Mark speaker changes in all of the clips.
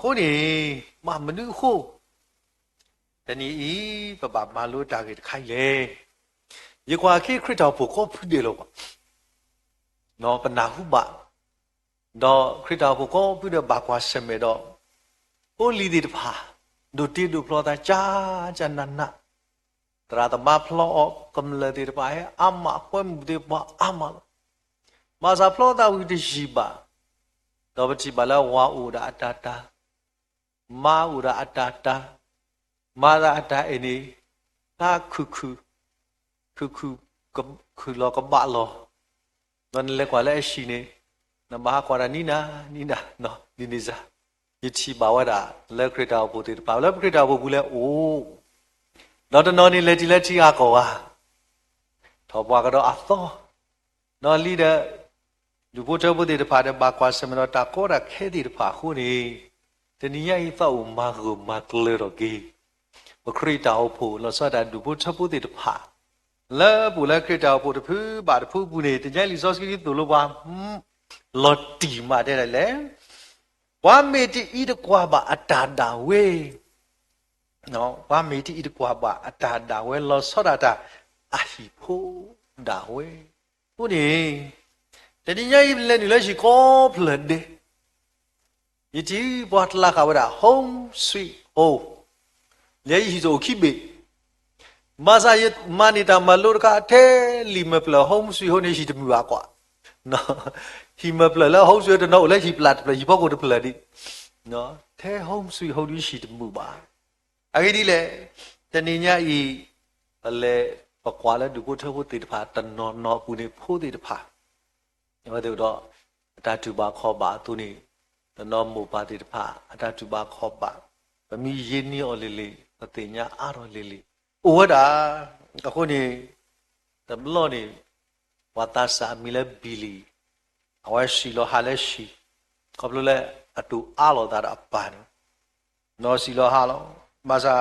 Speaker 1: ခုနေမနုခုတနည်းပပမလို့တာကြီးတခိုင်လေရေခွာခေခရစ်တော်ဖို့ခေါ်ဖြစ်တယ်လို့ပေါ့နော်ပနာဟုပါတော့ခရစ်တော်ဖို့ခေါ်ပြီးတော့ဘာကွာစမဲတော့ဟိုလီဒီတဖာဒုတိဒုဖလောတာကြာနနတရာတမဖလောကမ္လတိတပါဟဲအမကွမ်ဒီပါအမမာဇာဖလောတာဝိတရှိပါတော့ပတိပါလာဝါဥဒအတတာမာဥဒအတတာမာဇာအတအင်းနီသာခုလောကဘာလောနော်လေကွာလဲရှိနေနမဟာကွာနီနာနော်ဒီနေစားယတိဘာဝတာလက်ခရတာဘုတေပါလက်ခရတာဘုဘူးလဲအိုးတော့တနော်နေလက်တီလက်တီအကောဟာထောပွားကတော့အသောနော်လီတဲ့လူဘုတော်ဘုတေတဖာတဲ့ဘာကွာစမလို့တာကောရခဲတီတဖာခုနေတနည်းရဲ့သောမာဂုမကလေရောဂီဘခရတာဘုလောစတာလူဘုတော်ဘုတေတဖာလဲဘူလက်ခရတာဘုတဖူးဘာတဖူးဘူးနေတကြိုင်လီစောစကီတူလို့ပါလော်တီမာတဲ့လေဝါမေတီဤတကွာပါအတာတာဝေနော်ဝါမေတီဤတကွာပါအတာတာဝေလောစောတာတာအဟိဖိုဒါဝေဟုတ်နေတတိယဤလည်းနေလဲရှိကောဖလန်ဒေယတိဘတ်လာကဝရ home sweet home လေရှိဆိုခိဘေမာစာယမနီတာမလုရကအထဲလီမပလ home sweet home နေရှိတမှုပါကွာနော်ဟီမပလလာဟုတ်ဆွေတော့လက်ရှိပလတ်ပလဟီဘောကိုတပလဒီနော်ထဲဟုံးဆွေဟုတ်ဒီရှိတမှုပါအကြီးဒီလေတနေညဤအလေပကွာလဲဒုကိုထဖို့တေတဖာတနော်နော်ပူနေဖို့တေတဖာဒီမှာတော့အတတူပါခေါ်ပါသူနေတနော်မို့ပါတေတဖာအတတူပါခေါ်ပါဗမီရင်းနီော်လေးလေးအတေညအာတော်လေးလေးအိုဝတာအခုနေတဘလောနေဝတာစာမီလဘီလီအဝဲရှိလောဟာလဲရှိကဘလလဲအတူအားလောတာအပန်နော်စီလောဟာလောမစာ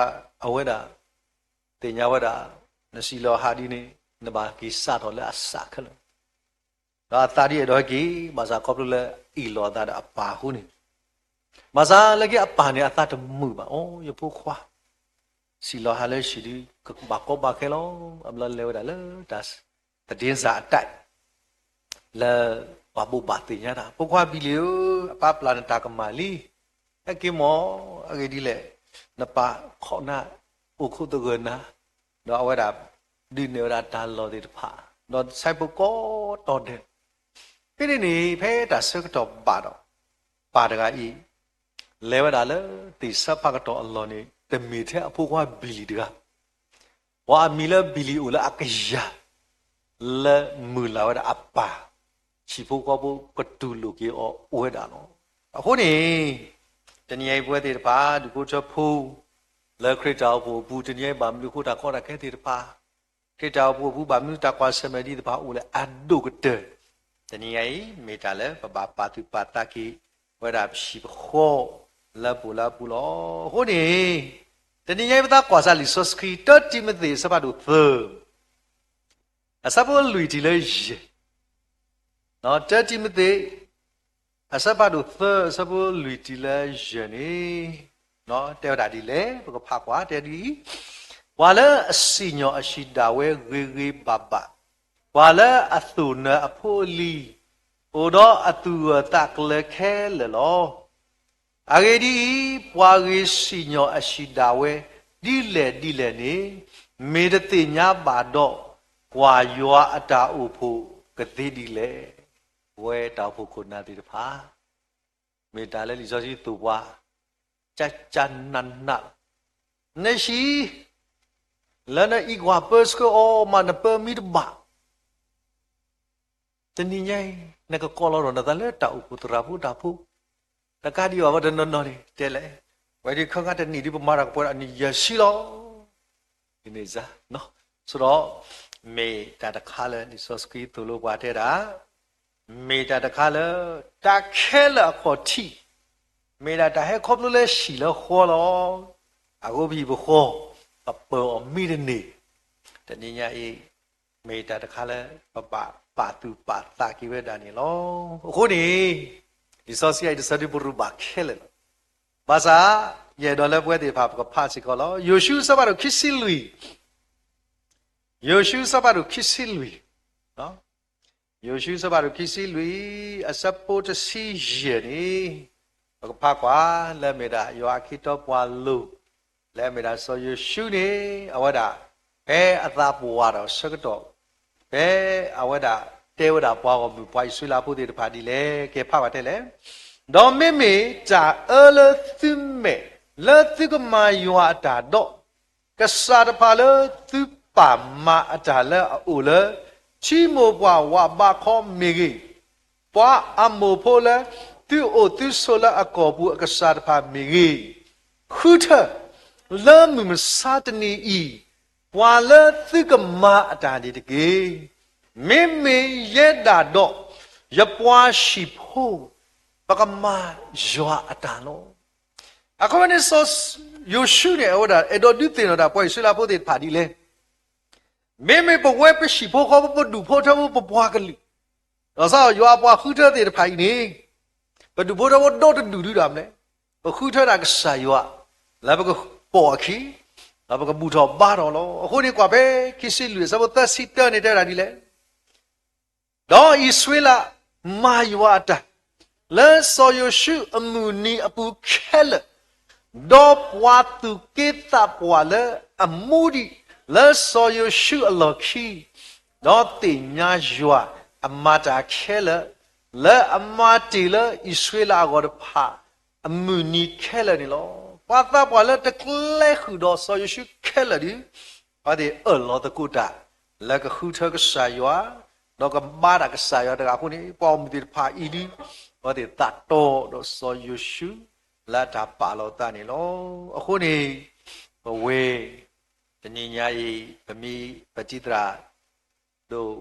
Speaker 1: အဝဲတာတင်ညာဝဲတာနစီလောဟာဒီနေနဘာကီစာတော်လဲအစခလဒါတာဒီတော့ကီမစာကဘလလဲအီလောတာအပါဟုနေမစာလဲကအပန်နေအသတမှုပါအော်ရဖို့ခွာစီလောဟာလဲရှိဒီဘာကောဘာခဲလောအမလလဲဝဒါလဲဒါတည်င်းစာအတိုက်လဲဘာဘဘာတင်ရတာပုခွာပြီလေအပပလာနတာကမာလီအကေမောအကေဒီလေနပါခေါနာဥခုတကနာတော့အဝဲတာဒီနေရတာလောဒီတဖာတော့ဆိုင်ပုကောတော်တဲ့ပြည့်နေဖဲတာစကတော့ပါတကဤလဲဝတာလေတိစပကတော့အလောနေတမီတဲ့အဖို့ခွာဘီလီတကဝါမီလဘီလီဦးလာအကယာလဲမူလာဝတာအပါရှိဖို့ကောဖို့ကတူလူကြီးအော်ဝဲတာနော်အခုနေတနည်းပွဲတေတပါဒီကိုချဖို့လက်ခရစ်တော်ဖို့ဘူးတနည်းဘာမလို့ခိုးတာခေါ်တာခဲတေတပါခရစ်တော်ဖို့ဘူးဘာမလို့တာကွာစမဒီတပါဦးလေအဒုကတဲ့တနည်းမေတ္တာလေပပပါတုပါတကိဝဲတာရှိဖို့လပူလောခုနေတနည်းပတာကွာစာလီဆော့စခီတတိမသေးစပါတို့သအစပေါ်လူတီလေနော်တတိမသေးအစပါတို့သစပေါ်လူတီလေယနေနော်တဲတာဒီလေဘကဖာကွာတဲဒီဝါလာအစီညောအရှိတာဝဲရေဘဘဝါလာအသုနာအဖိုလီအိုတော့အတူတက်လေခဲလေလောအဂေဒီပွာရီစီညောအရှိတာဝဲဒီလေနေမေတတိညာပါတော့ကွာရွာအတာဥဖို့ကတိဒီလေဝဲတောက်ဖို့ခုနာတိတဖာမေတ္တာလဲလီစောစီသူပွားကြနန်နာနေရှိလနအီကွာပတ်စကိုမနပမီတဘာတနည်းငိုင်းနကကောလောနတလဲတောက်ဖို့တရာဖို့တာဖို့တကားဒီဝါဒနော်နော်တဲလေဝဲဒီခခတနီဒီပမာရကပေါ်အနီယရှိလောဒီနေစားနော်ဆိုတော့မေတ္တာတခါလဲဒီစောစကီသူလိုပွားတဲ့တာမေတ္တာတခါလဲတခဲလခေါ်တီမေတ္တာတဟဲခေါပလို့လဲရှိလခေါ်လောအခုပြီဘခေါ်အပေါ်မီရနေတနည်းညာအေးမေတ္တာတခါလဲပါတူပါတာကိဝဲတာနေလောအခုနေဒီစောစီအိုက်စတိပရူဘာခဲလေ ဘာသာရဲ့တော်လည်းပွဲတွေဖာကဖာစီကောလောယေရှုစပါတော့ခစ်စီလူယေရှုစပါတော့ခစ်စီလူနော်ယေရှုစပါတော့ခစ်စီလူအစပိုတစီယေနီကဖာကွာလက်မေတာယောခိတော့ပွားလူလက်မေတာဆိုယေရှုနေအဝဒဘဲအသာပူရတော့စကတော့ဘဲအဝဒတဲဝဒပွားကိုပွားဆွေလာဖို့တဲ့ဖာဒီလေကဲဖာပါတယ်လေတော့မေမေဂျာအလသုမေလက်သူကမာယောအတာတော့ကစားတဖာလေသူပါမအတာလေအိုလေချီမိုပွားဝဘာခေါမေကြီးပွားအမိုဖိုလေသူအိုသူဆိုလာအကောဘူးကစားတဖာမေကြီးခုထလာမမစာတနီဤပွာလေသူကမာအတာဒီတကေမေမေရဲ့တာတော့ရပွားရှိဖို့ပကမာယောအတာလောအခုမနေ့ဆိုယေရှုနဲ့ဟောတာအဲ့တော့ဒီတင်တော့ပွားဆွေလာဖို့တဲ့ဖာဒီလေမေမေဘဝပရှိဖို့ခေါ်ဖို့ဒူဖို့တော့ဘွားကလေးတော့ဆောယောပွားခုထတဲ့ဖိုင်နေဘဒူဖို့တော့တော့ဒူဒူရမလဲခုထတာကဆာယောလာဘကပေါ်ခီလာဘကဘူတော်ပါတော်လောအခုဒီကွာပဲခိစီလူစဘသက်စီတနေတဲ့တာဒီလေတော့ဣဆွေလာမာယောအတာလဲဆိုယေရှုအမှုနီအပူခဲလတော့ပွားသူကိတာပွားလေအမှုဒီလဲဆိုယေရှုအလောခီတော့တင်ညာယွာအမတာခဲလလဲအမတီလေဣဆွေလာကောဖာအမှုနီခဲလနီလောပွားတာပွားလေတကလဲခုတော့ဆိုယေရှုခဲလဒီဘာဒီအလောတကူတာလဲကခုထကဆာယွာတော့ကဘာတာကဆာယွာတကခုနီပေါ်မတီဖာအီဒီဘာဒီတတ်တော့ဆိုယေရှုလာတာပါလို့တနေလောအခုနေဘဝေတဏိညာဤဗမီပจิตရာတို့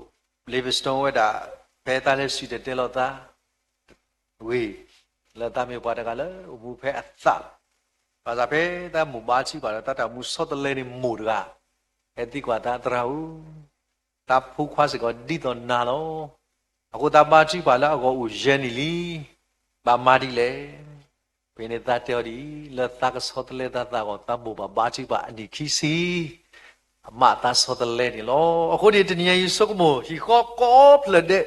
Speaker 1: လေဗစတုံဝဒဘဲသားလေးရှိတဲ့လောတာဝေလာတာမြေပွားတကလည်းဘူဖဲအသဘာသာပဲတာမူပါချီပါတာတာမူစောတလဲနေမူတကအတိကွာတာတရာဟုတာဖူခွားစကောဒီတော့နာလောအခုတာပါချီပါလားအကောဦးရဲနီလီပါမာဒီလေဘယ်နေတာတော်ဒီလက်သကစောတလဲတာတာကိုတတ်ဖို့ပါချီပါအနိခိစီအမတာစောတလဲနေလောအခုဒီတနည်းစုကမို့ဟီခောကောပလတဲ့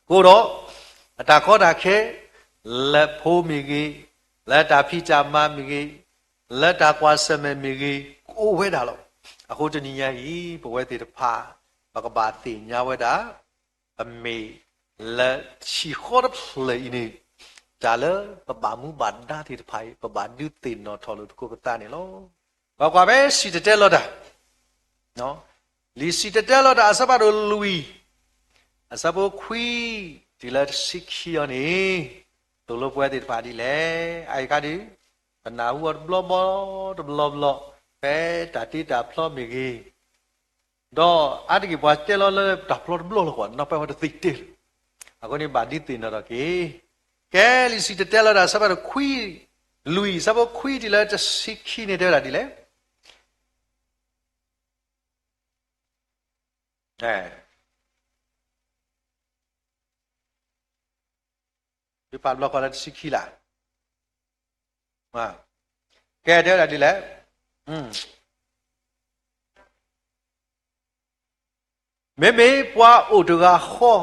Speaker 1: ကိုတော့အတာခောတာခဲလက်ဖိုးမီကြီးလက်တာဖိချာမမီကြီးလက်တာကွာစမဲမီကြီးကိုဝဲတာလောအခုတနည်းဤဘဝတေတဖာဘကဘာတိညာဝဲတာအမေလက်ချီခောပလေနေဒါလပပမှုဘာဒာတိတဖိုင်ပပဒုတင်နော်ထော်လို့ကိုပတာနေလောဘာကွာပဲစီတတဲလောတာနော်လီစီတတဲလောတာအစပါတော့လူီအစဘောခွီဒီလက်စိခီယနေဒလိုပွဲတိပါဒီလေအိုင်ကဒီပနာဟုဘလောဘောဘလောဘလောပဲတာတိတာဖလောမီကြီးတော့အတကိဘွားတဲလောတာဖလောဘလောလောကွာနောက်ပဲဟောတိတေအခုနေဘာဒီတင်တော့ကေကဲလီစီတတဲလောတာစပါတော့ခွီလူီစဘောခွီဒီလက်စိခီနေတဲ့တာဒီလေဒီပါဘလောကလာစိခီလာဟာကဲတဲ့တာဒီလေမေမေပွားအိုတကခော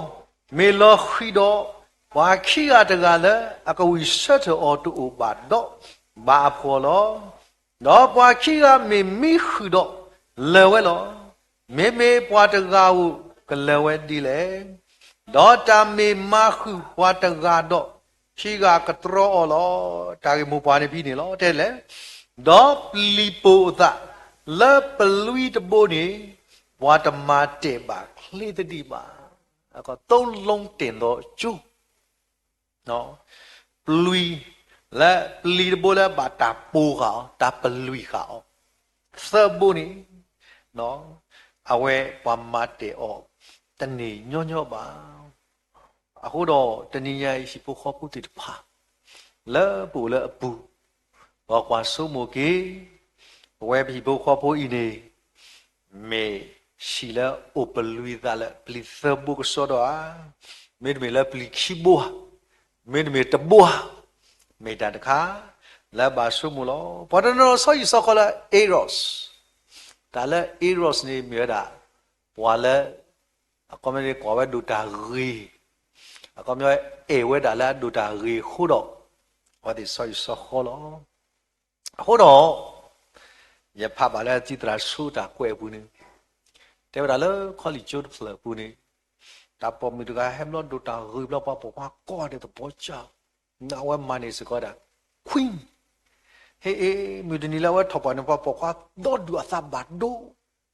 Speaker 1: မေလောခီတော့ဝါခီရတကလည်းအကဝီဆက်တော်တူပါတော့ဘာဖော်လို့တော့ပွားခီရမေမိခူတော့လဲဝဲလို့မေမေပွားတကာဟုကလဲဝဲဒီလေတော့တာမေမခုပွားတကတော့ခီကကတရောလောတာကမူပွားနေပြီနေလို့တဲ့လေတော့ပလီပိုသာလဲပလူီတဘိုနေဘွားတမတဲ့ပါခလီတတိပါအကသုံးလုံးတင်တော့ကျူနော်ပလူီလဲပလီတဘိုလဲဘာတာပိုးကောတာပလူီကောသဘိုနေနော်အဝဲဘွားမတဲ့အော်တနေညောညောပါအခုတော့တနည်းရရှိဖို့ခေါ်ဖို့တည်းပါလဲပူလဲအပူဘောကွာဆုမိုကေဝဲပြီဖို့ခေါ်ဖို့ဤနေမေရှိလဲအိုပလူီဒါလဲပလီသဘုကစောတော့မေဒမေလဲပလီခိဘောမေဒမေတဘောမေတာတခါ လာဘာဆုမလို့ဘာဒနောဆောယူဆောခလာအေရော့ဒါလည်းအေရော့နေမြေတာဘွာလည်းအကောမရီကောဝဲဒူတာရီအကောမျိုးအေဝဲဒါလည်းဒူတာရီခုတော့ဘာဒီဆောယူဆောခလောခုတော့ရဖပါလဲจิตราဆုတာကွယ်ဘူးနေแต่ว่าแล้วข้อลิจูดเฟลปูนี่ตาปอมีตัวแฮมลอดดูตารีบแล้วปะบอกว่าก็เดี๋ยวตัวพ่อเจ้าน่าว่ามันนี่สิก็ได้ควินเฮ้มีตัวนี้แล้วว่าถอดเนี่ยปะบอกว่าโดดดูอาซาบาดดู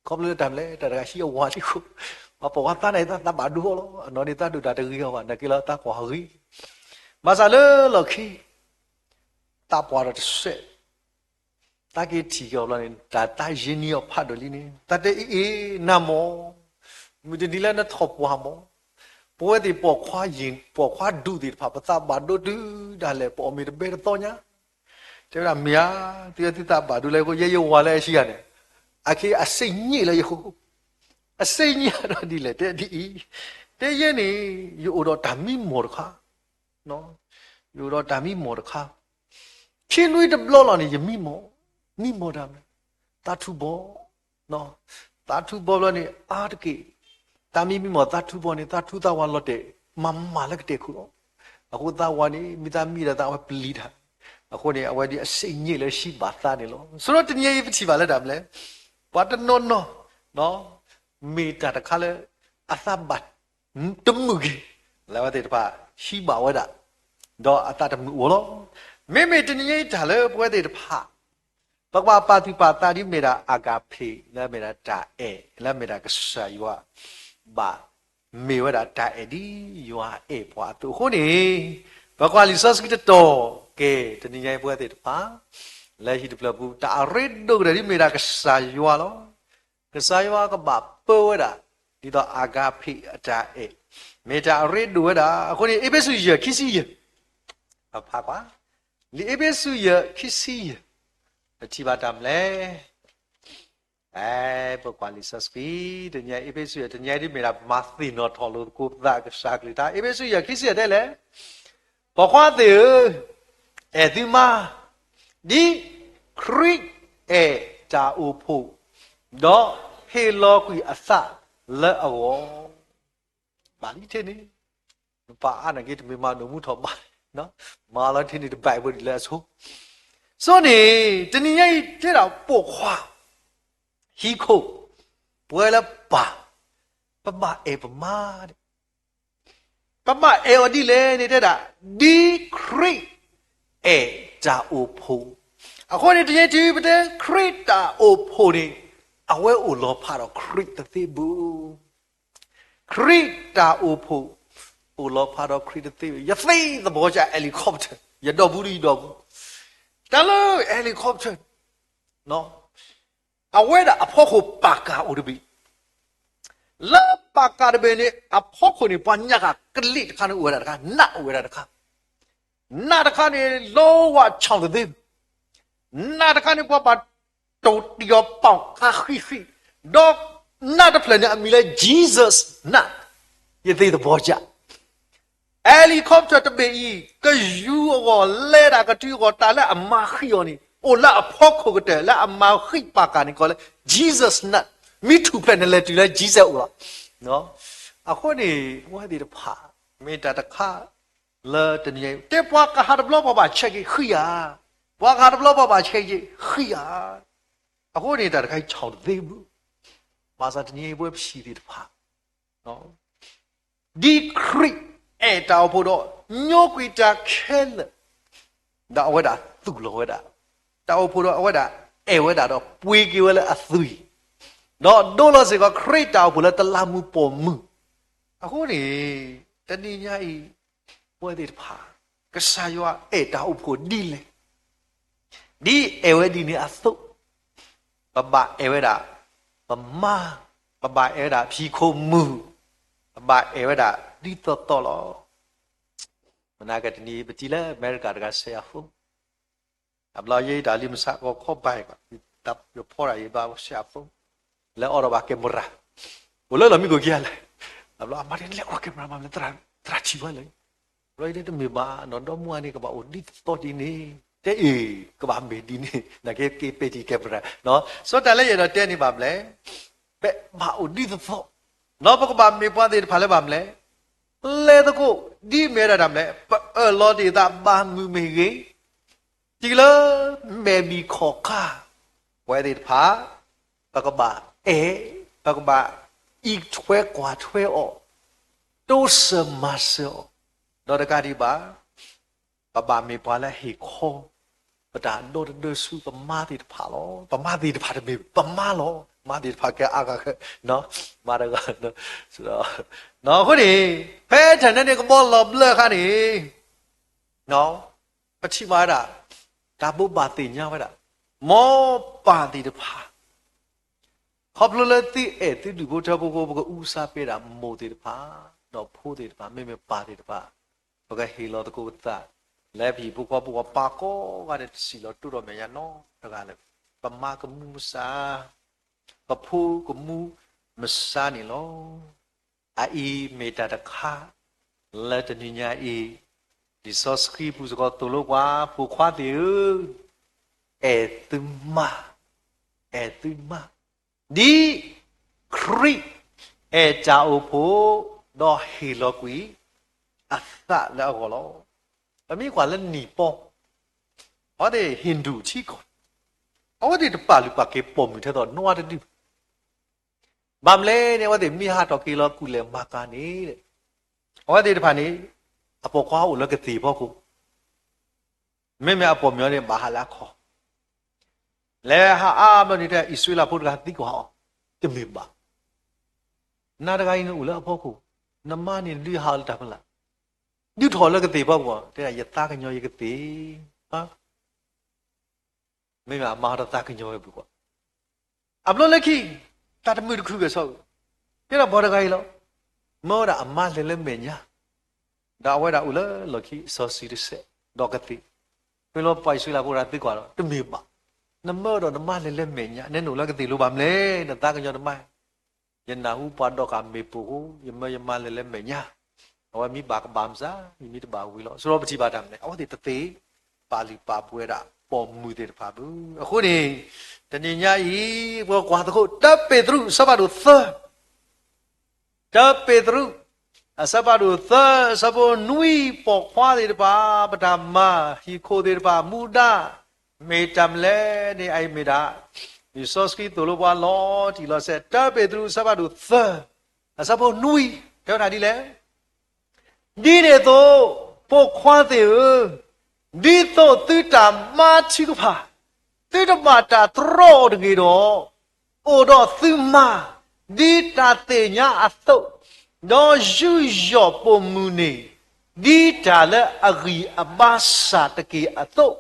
Speaker 1: เขาเลยทำเลยแต่ก็ชี้ว่าที่คุณปะบอกว่าตาไหนตาบาดดูแล้วนอนนี่ตาดูตาตะกี้ว่านักกีฬาตากว่ารีมาซาเลยหรอกขี้ตาปวดจะเสะตาเกทีเกี่ยวกับนี่ตาเจนี่อพัดเลยนี่ตาเตน้ำมอมีแต่ดีแล้วนะทบวามอปวดที่ปวดขวายิงปวดขวาดูดิพาภาษาบาดดูได้เลยปวดมีแต่เบรตอนเนี้ยเจ้าเมียที่ตาบาดดูเลยก็เยอะๆว่าเลยสิเนี่ยอาคีอาศัยนี่เลยอยู่อาศัยนี่เราดีเลยแต่ยันนี่อยู่อุดรธานีหมดค่ะเนาะอยู่อุดรธานีหมดค่ะชิลุยดับล้อเรานี่ยังมีหมดนี่หมดอ่ะตาทุบอเนาะตาทุบอแล้วนี่อาตะกี้ตามีหมดตาทุบอนี่ตาทุตาวันละเดมัมมาละกเดคุအခုตาวันนี่มีตามีตาว่าปลีดအခုนี่เอาไว้ดิအစိမ့်ညစ်လဲရှိပါသားနေလို့ဆိုတော့တနည်းရေးပြပါလဲဒါမလဲဘာတနော်နော်မေတ္တာတခါလဲအသဘတ်တမှုကြီးလာဝတဲ့တပါရှိပါဝဲတာတော့အတတမှုဝလို့မေတနည်းရေးဒါလဲပွဲတဲ့တပါဘဂဝါပါတိပါတာဒီမေရာအာဂါဖေလဲမေရာတာလဲမေရာကဆာယောဘာမေဝရာတာဒီယောဘွာသူခုနေဘဂဝါလီဆော့စကတတော်ကဲတနည်းရေးပွဲတဲ့တပါလဲရှိတပလဘူးတာရစ်ဒိုဂရီမေရာကဆာယောလောကဆာယောကဘာပွဲတာဒီတော့အာဂါဖေအတာမေတာရစ်ဒိုဝတာအခုနေအေဘဆုရခိစီရဖာကွာလီအေဘဆုရခိစီရအချိပါတမ်လဲပကွာလီဆပ်စပီတညအေဘဆုရတညဒီမေရာမတ်သီနော်ထော်လို့ကိုသာကစားကလီတာအေဘဆုရခိစီရတဲ့လေဘခွားသေးဒီမာဒီခရစ်တာအိုဖို့တော့ဟေလောကွီအစလက်အောဘာလီတဲ့နေပါအနာကေတမေမနုံမှုထော်ပါနော်မာလာတဲ့နေဘိုင်ဘယ်လက်ဆိုဆိုနေတနည်းရဲ့တဲ့တော့ပို့ခွာဟီခုပွဲလပါပမပမာပမဝဒီလေနေတဲ့တာဒီခရစ်တာအိုဖို့အခုနေတည်းတီးပတဲ့ခရစ်တာအိုဖို့နေအဝဲအိုလောဖာတော့ခရစ်တသိဘူးခရစ်တာအိုဖို့အိုလောဖာတော့ခရစ်တသိရသိသဘောကျဟယ်လီကော်ပတာရတော့ဘူးတော့ဘူးတလို့ဟယ်လီကော်ပတာနော်အဝဲတာအဖို့ကိုပါကာအိုဒဘီလာပါကာဒဘီနေအဖို့ကိုနေပညာကကလိတခါနေဝဲတာတခါနတ်ဝဲတာတခါနတ်တခါနေလောဝချောင်းတဲ့နတ်တခါနေပွားပါတိုတီယောပေါခါခိဒေါနတ်တဖလနေအမီလဲ Jesus နတ်ရသေးတဲ့ဘောကြဟယ်လီကော်ပတာတပေကြီးကယူရောလဲတာကတူရောတာလဲအမခိယောနေโอ้ละพ่อโคกแต่ละอามาခိปากานี่ก็เลย Jesus นะมิถุเพนเลยတူလဲ Jesus ဥလားနော်အခုနေဟိုဒီတဖာမေတ္တာတခါလဲတနည်းတဲ့ပွားကဟာဘလောပါချက်ကြီးခိယာပွားကဟာဘလောပါချက်ကြီးခိယာအခုနေတာတခိုင်ချောင်းသေးဘူးမာစာတနည်းပွဲဖြီးဒီတဖာနော်ဒီခရစ်တောက်ဖို့တော့ညိုကွီတာခဲလဒါဝဒသူ့လောဝဒတောက်ဖို့တော့အဝဒဝဒတော့ပွေကြွယ်လဲအသွီတော့ဒိုးလို့စေကခရစ်တောက်ဖို့လဲတလာမှုပေါ်မှုအခုနေတဏိညာဤပွဲဒီတဖာကဆာယောတောက်ဖို့ဒီလေဒီဝဒီနေအသုပပဝဒပမာပပဝဒဖြီခိုမှုပပဝဒဒီတော့လောမနာကတနီပတိလဲအမေရိကတကဆရာဖူအဘလာယေဒါလီမဆာကိုခေါ်ပိုင်ကတပ်ရဖော်ရည်ပါဆရာဖူလဲအော်ရပါကင်မရာဘလို့လမီကိုကြည့်လဲအဘလာမရင်လဲကင်မရာမလဲတရာချီပါလေရိုက်တဲ့မေဘာနော်တော့မွားနေကပါအိုဒီတော့ဒီနေ တဲ့အေးကဘာမေဒီနေနကေကေပေတီကဲပရာနော်ဆိုတလည်းရတော့တဲနေပါမလဲပဲဘာအိုဒီသောနော်ဘကဘာမေပွားတဲ့ဖာလဲပါမလဲလဲတကုဒီမဲရတာမလဲလော်ဒီတာဘာမူမေကြီးဒီလမေဘီခေါ်ခါဝဲဒီဖာဘကဘာဘကဘာอีกช่วยกว่าช่วยออก都是嘛是哦တော့တကတိပါပပမေပွားလဲဟေခေါ်ပဒါတော့ဒစုပမာတိတဖာလောပမာတိတဖာတမေပမာလောမာတိတဖာကအာကနော်မာရကဆိုတော့နော်ခုဒီဖဲထန်တဲ့ကမောလောဘလခါနေနော်ပချိမာတာဒါပုပ္ပါတိညာဝဒမောပါတိတဖာခေါပလလတိအဲ့တိလူဘုထဘကိုဥစားပေးတာမိုတိတဖာတော့ဖိုးတိတဖာမေမေပါတိတဖာဘကဟီလောတကုသလဲပြီပုကပါကောကတဲ့စီလောတူတော့မြန်နော်တကလည်းပမာကမှုစာပဖိုးကမှုမစာနေလောအာမေတ္တာတခါလက်တညညာဤဒီစောစခရီပူစကောတူလို့ကွာပူခွာတေအဲတူမဒီခရီအဲချာအိုဖိုတော့ဟီလောကွီအသလည်းကောလောအမိကွာလည်းနီပေါဟောတဲ့ဟိန္ဒူချီကောအော်ဒီတပါလူပါကေပုံမြတဲ့တော့နွားတတိဘာမလဲနေဝတဲ့မိဟာတော့ကီလောကူလေမကာနေတဲ့ဟောတဲ့တဖာနေအပေါ်ကွာကိုလည်းကတိပေါ့ကိုမေမေအပေါ်မျောနေဘာဟာလာခေါ်လဲဟာအာမနေတဲ့ဣဆွေလာဖို့ကတိကွာတမေပါနာတကိုင်းလို့လည်းအဖို့ကိုနမနေလိဟာတဖလားဒီထော်လည်းကတိပေါ့ကွာတဲ့ရတာကညောရကတိဟာမေမေမာရတာကညောရဘူးကွာအပလို့လက်ခိတာတမှုတခုပဲဆောက်ပြတော့ဘောတကိုင်းလို့မောတာအမလည်းလည်းမညာဒါဝဲတာဦးလေလခိစောစီရစေဒေါကတိဘယ်လိုပိုက်ဆွေးလာဖို့ရာတိကွာတော့တမေပါနမောတော့နမလည်းလည်းမညာနဲ့နိုလည်းကတိလို့ပါမလဲနတာကညောနမယနာဟုပါတော့ကမေပူယမလည်းမညာဟောမိဘာကဘာမစာမိတဘာဝီလို့ဆိုတော့ပတိပါတမ်းလေအော်ဒီတသေးပါဠိပါပွဲတာပေါ်မူတဲ့တဖာဘူးအခုနေတဏညာဤဘောကွာတခုတပ်ပေတရုစဘာတို့သတပ်ပေတရုအစဘာတို့သစဘောနွီပေါ်ခွာတဲ့တပါပဒမဟီခိုတဲ့တပါမူဒမေတမ်လဲနေအိုင်မေတာဒီစောစကီတိုလိုဘွာလောဒီလောဆက်တပ်ပေတရုစဘာတို့သအစဘောနွီတော့တာဒီလေဒီတဲ့တော့ပေါ်ခွာတဲ့ဒီတော့တူတာမာချီကဖာတူတမတာထရောတကြီးတော့အိုတော့သူမဒီတာတဲ့ညာအတော့တော့ယူရောပုံမူနေဒီတာလည်းအဂီအဘာစာတကေအတော့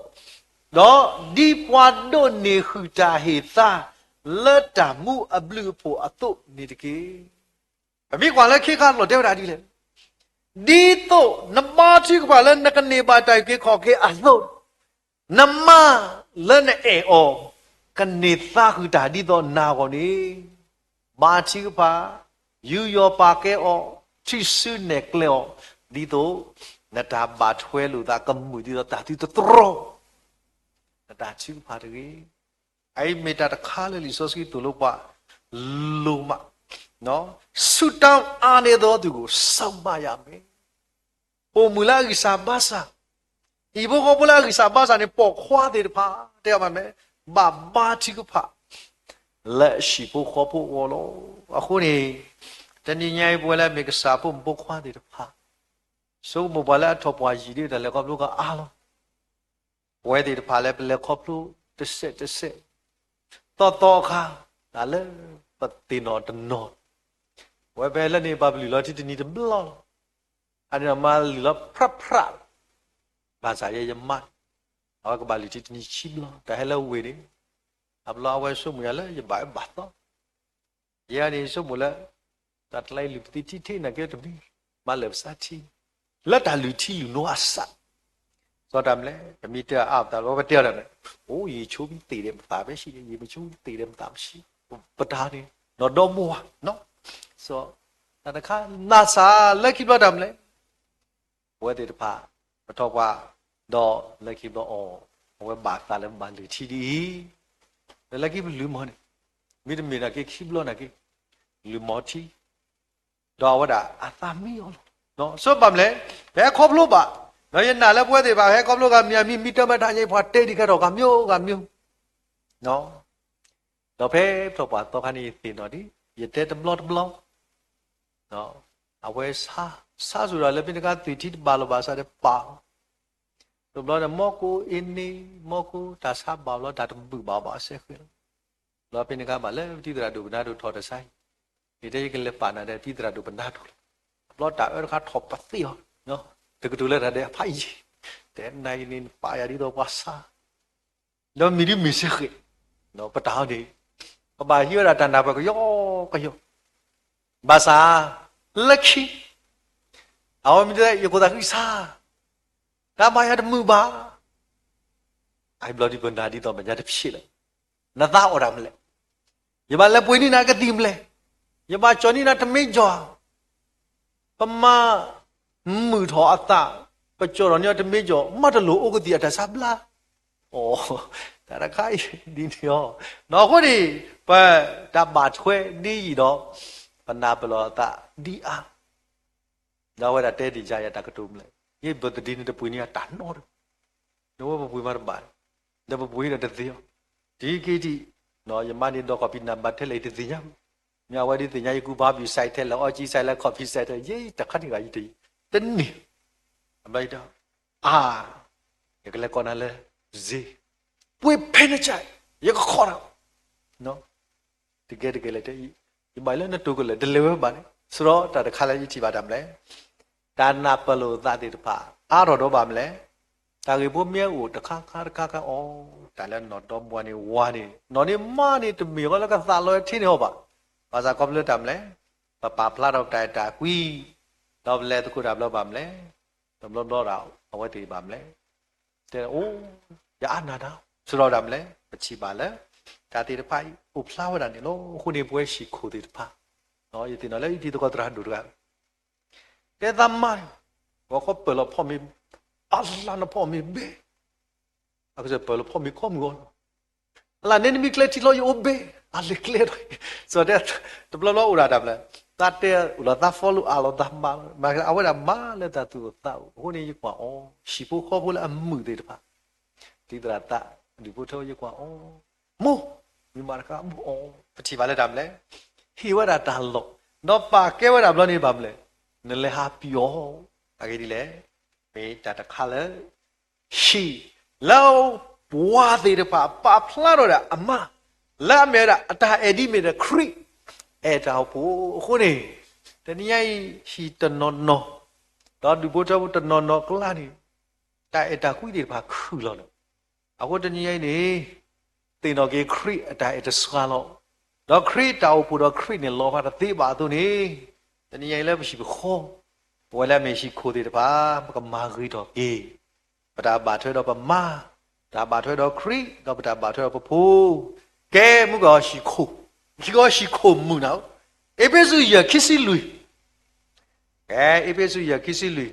Speaker 1: တော့ဒီပွားတော့နေခူတာဟေသာလက်တာမှုအဘလူဖို့အတော့နေတကေအမိကွာလည်းခေခါလို့တဲ့တာဒီလေဒီတော့နမတိကပါလည်းနကနေပါတိုင်ကေခေါ်ကေအတော့နမလည်းနဲ့အော်ကနေသာခူတာဒီတော့နာကောနေမာတိကပါယူယောပါကဲအောချစ်စုနေကလောဒီတော့နတာဘာထွဲလို့ဒါကမှုဒီတော့တာဒီတော့တရောနတာချီပါတကြီးအိမေတာတခါလေလီဆိုစကီတူလို့ပါလုံမနော်ဆုတောင်းအားနေတော့သူကိုစောင့်ပါရမယ်ပုံမူလာကိစာဘာစာဒီဘကိုပလာကိစာဘာစာနဲ့ပေါ်ခွာတဲ့ဖာတဲ့ပါမယ်ဘာချီကဖာလက်ရှိဖို့ခေါ်ဖို့ဝလောအခုနေတဏှာပွဲလဲမေကစာဖို့ပုခွားတဲ့ဖာဆိုမဘလာထောပွားကြီးတဲ့လည်းကောလို့ကအားလုံးဝဲတဲ့ဖာလဲပလက်ခေါပလို့တစ်ဆက်တော့ခါဒါလဲပတိနောတနောဝဲပဲလည်းနေပါဘလီလောတိတနီတဘလောအဲ့ဒါမှလီလောဖရဘာသာရဲ့ယမအောက်ကပါလီတိတနီချိဘလောဒါဟဲလဲဝဲတယ်အဘလောဝဲဆုမရလဲယဘဘတ်တော့ယာနေဆုမလဲတတ်လိုက်လူတိတိနေကြတယ်မလဘစာတီလက်တာလူတီလူနောအဆစောတမ်းလေအမိတအပ်တာလောဘတရတယ်အိုးရေချိုးပြီးတည်တယ်မသားပဲရှိတယ်ရေမချိုးတည်တယ်မသားမရှိပတာနေတော့တော့မောနော်ဆိုတခါနာစာလက်ခိဘတ်တယ်လေဝဲတဲ့တဖာမတော့ကတော့လက်ခိဘအော ဝဲဘာသာလည်းမလူချီဒီလည်းကိလူမောနေမိတမီနာကိခိဘလောနာကိလူမောချီတော့ဝဒအသမီယောနော်စောပမလဲဘဲခေါပလို့ပါနော်ရနာလည်းပွဲသေးပါဟဲခေါပလို့ကမြန်မိတမထားချိဖွာတိတ်ဒီကတော့ကမျိုးနော်တော့ဖဲတော့ပါတော့ခဏီတင်တော့ဒီရတဲ့တဘလောနော်အဝဲစားဆိုတာလည်းပြင်းကတိတိဘာလို့ပါစားတဲ့ပါတော့ဘလောမောကိုအင်းနီမောကိုဒါစားပါလို့ဒါတပူပါဆက်ခွေလောပြင်းကပါလေတိတရာဒုဘနာတို့ထော်တဆိုင်ဒီတဲ့ကလေးပါနာတဲ့တိတရာဒုဘနာတို့ဘလောတာအဲ့ခါထော်ပတ်စီနော်တကတူလည်းတဲ့အဖိုင်တဲ့နိုင်နေပါရဒီတော့ပါစားလောမီဒီမီဆက်ခွေနော်ပတောင်းဒီပပဟိရတန္တာဘကယောဘာသာလက်ခိအောင်မြတဲ့ယောဒါခိစာဒါမရတမှုပါအိုင်ဘလော်ဒီဘန်ဒါဒီတော့မကြတဲ့ဖြစ်လေနသာအော်ရမလဲယမလက်ပွေးနေနာကတိမလဲယမချောနီနာတမိကြောပမမှုထောအသပကြောရညတမိကြောမတ်တလို့ဥကတိအတဆပ်လာဩဒါရခိုင်ဒီရောနော်ခုဒီပတဘာထွဲဒီတော့ပနာပလောတာဒီအားတော့ဝရတဲ့ဒီကြရတကတုမလဲယေဘဒဒီနေတပွေးနေတန်နော်တော့ဘပွေးမရပါတော့ဘပွေးရတဲ့သေးဒီကိတိနော်ယမနီတော့ကပိနံပါတ်ထဲလိုက်တဲ့ညမြဝဒီတင်ညာယခုဘာပြီးစိုက်ထဲလောအကြီးစိုက်လက်ကော်ဖီစိုက်တဲ့ရေးတခတ်ဒီကကြီးတည်းနေအမိုက်တော့ရကလေးကောနာလဲဇီပွေဖဲနေချိုင်ရကခေါ်တော့နော်တကယ်လေတဲ့ဒီမိုင်လည်းနဲ့တူကလည်း deliver ပါလေဆိုတော့တခါလဲကြီးချီပါတယ်မလဲဒါနာပလိုသတိတပါအားတော့ပါမလဲဒါကေဖို့မြဲကိုတခါဩဒါလည်းတော့တော့ဘွားနေဝါနေနော်နေမနေတမီကလည်းကသာလောထင်းနေဟောပါဘာသာကောပလတမ်လဲပပဖလာတော့တိုင်တာကွီတော့လဲတခုတာဘလောပါမလဲတော့တော့တော့အဝဲတီပါမလဲတဲ့အိုးရအနာတာဆိုတော့ဒါမလဲပချီပါလဲဒါတီတဖိုင်ဥဖလာဝဒနေလို့ခုနေပွဲရှိခိုတီတဖာနော်ယတိနော်လေဒီတော့တရာဒူရတဲ့သမန်ဘောကပလဖော်မီအလာနဖော်မီဘေအခုစပလဖော်မီကောမကောလာနေမီကလက်တီလို့ယိုဘေအလေကလေဆိုတဲ့တဘလောဥရာဒါမလဲတတ်တဲ့ဥလာတာဖော်လို့အလောတမ်းပါမအဝဲမလည်းတတူတောက်ခုနေရကွာဩရှိဖို့ခေါ်ဖို့လည်းအမှုတွေတဖာဒီတရာတာဒီဖို့ထောရကွာဩမို့ဒီမာကမို့ဩပတိပါလဲဒါမလဲဟီဝရတာလို့တော့ပါကဲဝရဘလနေပါမလဲနလေဟာပြောအကေဒီလေပေတတခါလဲရှိလောဘွားသေးတပါပါဖလာတော့အမလာမေရာအတာအဒီမေရာခရီအဲ့တော့ခုနေတနည်းရှိတနော်နော်တော့ဒီဘုတော်တနော်နော်ကလာနေတိုက်တာခွေးတွေပါခူလို့အခုတနည်းနေတင်တော်ကေခရီအတာအတဆွာလို့တော့ခရီတောက်ဖို့တော့ခရီနေလောဟာသေးပါသူနေတနည်းလည်းမရှိဘူးခေါ်ဘဝလည်းမရှိခိုးသေးတပါကမာခရီတော့ကေပတာပါထွဲတော့ပမာဒါပါထွဲတော့ခရီတော့ပတာပါထွဲတော့ပဖိုးကဲမှုကရှိခိုးဒီကရှိခိုးမှုနော်အေပေစုရခစ်စီလူကဲအေပေစုရခစ်စီလူ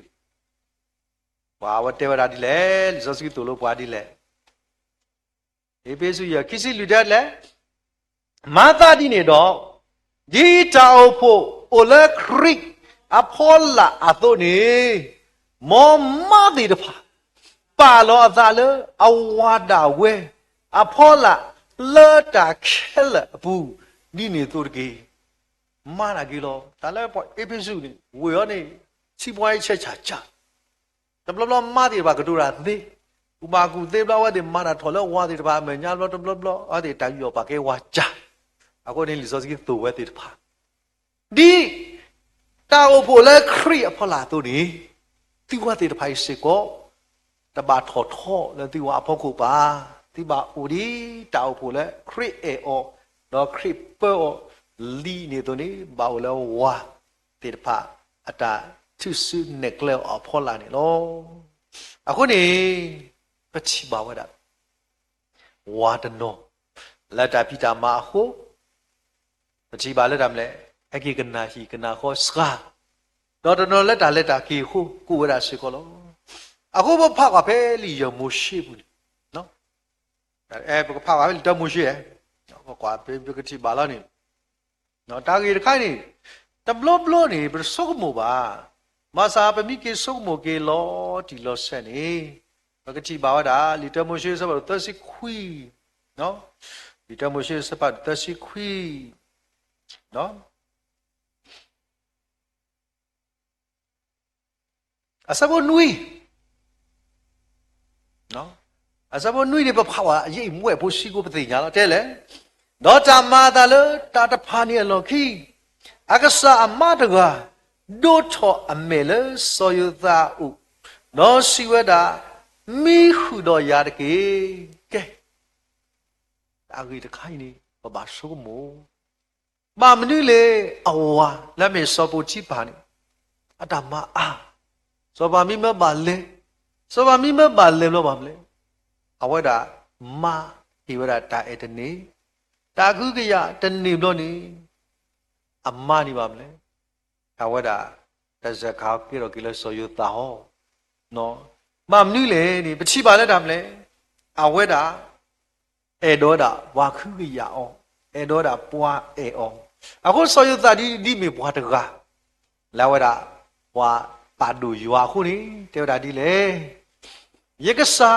Speaker 1: ဘာဝတေဝရာဒီလေဇောစီတူလို့ပွားဒီလေအေပေစုရခစ်စီလူတဲ့လေမာသာဒီနေတော့ဒီတောက်ဖို့အိုလက်ခရစ်အဖောလာအသွနေမောမဒီတဖာပါလောအသာလေအဝါဒဝဲအဖောလာလောတာခဲလဘူးဒီနေသူတကေမာနာကြီးလောဒါလည်းပေါ့အေပိစုနေဝေရောနေစီပွားရေးချက်ချာတဘလဘလမာဒီဘာကတူရာသေးဥမာကူသေးဘလဝတဲ့မာနာထော်လောဝါဒီတပါမညာဘလတဘလဘလအဲ့ဒီတိုင်ရောပါကေဝါချာအခုနေလီစောစီသူဝဲတဲ့တပါဒီတာအဖို့လဲခရီအဖလာသူနေတိဝတဲ့တဖိုင်စေကိုတဘာထော်ထော်လဲတိဝအဖို့ကိုပါတိဘာဦးဒီတာအဖို့လဲခရီအောတော့ခရီပေါ်လီနေတော့နေဘာလို့ဝါတေဖာအတာသူစုနေကလောအဖော်လာနေလောအခုနေပချီဘာဝဒဝါဒနောလက်တာပိတာမဟုပချီဘာလက်တာမလဲအကေကနာဟီကနာခောစကာတော့တော့လက်တာကေဟုကိုဝရရှိကောလောအခုဘဖကဖဲလီယမရှိဘူးနော်不过怕完了都没学，我挂别个去罢了呢。那大概看呢，但不咯呢，不是说个么吧？马上把米给说么给老地老些呢？那个去罢的，你都没学什么都是亏，喏，你都没学什么都是亏，喏。啊，什么女？喏。à sao bọn nuôi đi bắp hào à vậy mua bố xí của bố nhà nó thế lẽ đó chả mà ta lỡ ta ta phá niệm lo khi à cái sao mà được à đốt cho anh mẹ lỡ soi ra u nó xí vậy đã mi khu đó ya được cái ta gửi được khai này và bà số mồ bà mình nuôi lệ à là mẹ sao bố chỉ bà này à ta mà à sao bà mi mà bà lệ sao bà mi mà bà lệ lo bà lệ awada ma iwada ta etani ta khu ke ya tani lo ni amma ni ba mle awada ta zakha ke ro ke lo so yu ta ho no ma mnu le ni pachi ba le da mle awada edo da wa khu ke ya o edo da pwa e o ako so yu ta di me pwa ta ga la wada wa pa du ywa khu ni te da di le yekasa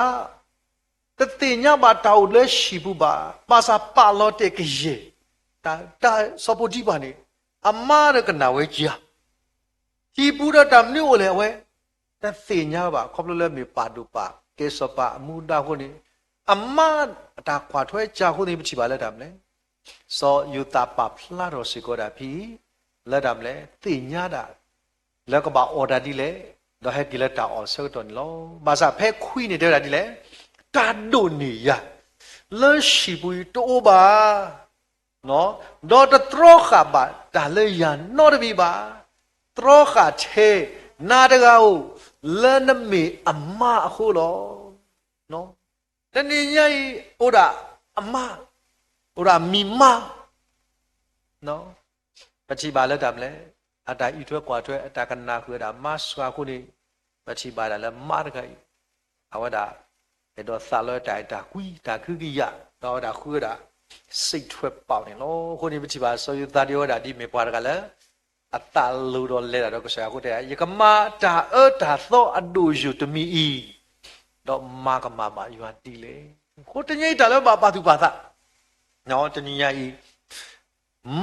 Speaker 1: แต่ตีนี้มาดาวเลชิบุบามาซาปาลอเตกเยแต่สปอดีบานี่อามาเรกันนาเวจียที่บูดาดำนี่โอเลเวแต่ตีนี้บาครบเลยมีปาดูปาเกสปามูดาคนนี้อามาตาขวาถ้วยจ้าคนนี้ไม่ชิบาเลดำเลยสอยูตาปาพลาโรสิโกดาพีเลดำเลยตีนี้ดาแล้วก็บาออดาดีเลยเราให้กิเลตาออเซอร์ตอนล้อมาซาเพ่คุยนี่เดี๋ยวดาดีเลยตาโดนี่ยะเลชิบุยโตบาเนาะดอตตรอขาบาตาเลยยันนอดบีบาตรอขาเชนาดกาอูเลนมีอัมมาโคโลเนาะแต่นี่ยัยโอดาอัมมาโอดามีมาเนาะปัจจิบาลดำเลยอาตาอีทั่วกว่าทั่วอาตากันนาคือดามาสวาคุนี่ปัจจิบาลแล้วมาดกัยเอาว่าดาđó xa lơ đại đã quý đã cứ ghi ya đó đã khứa đã xây thuê bảo này nóคนนี้ไม่ใช่ว่าสอยตาเดียวđã điไม่พอกันแล้วอัตตาลูดอลเลยเราก็ใช้คนเดียวยังก็มาด่าด่าโซ่อันดูอยู่ตัวมีอีดอกมาก็มาบ่อยู่อันดีเลยคนที่นี่ด่าแล้วมาปาตุปาตะเนาะที่นี่ยัง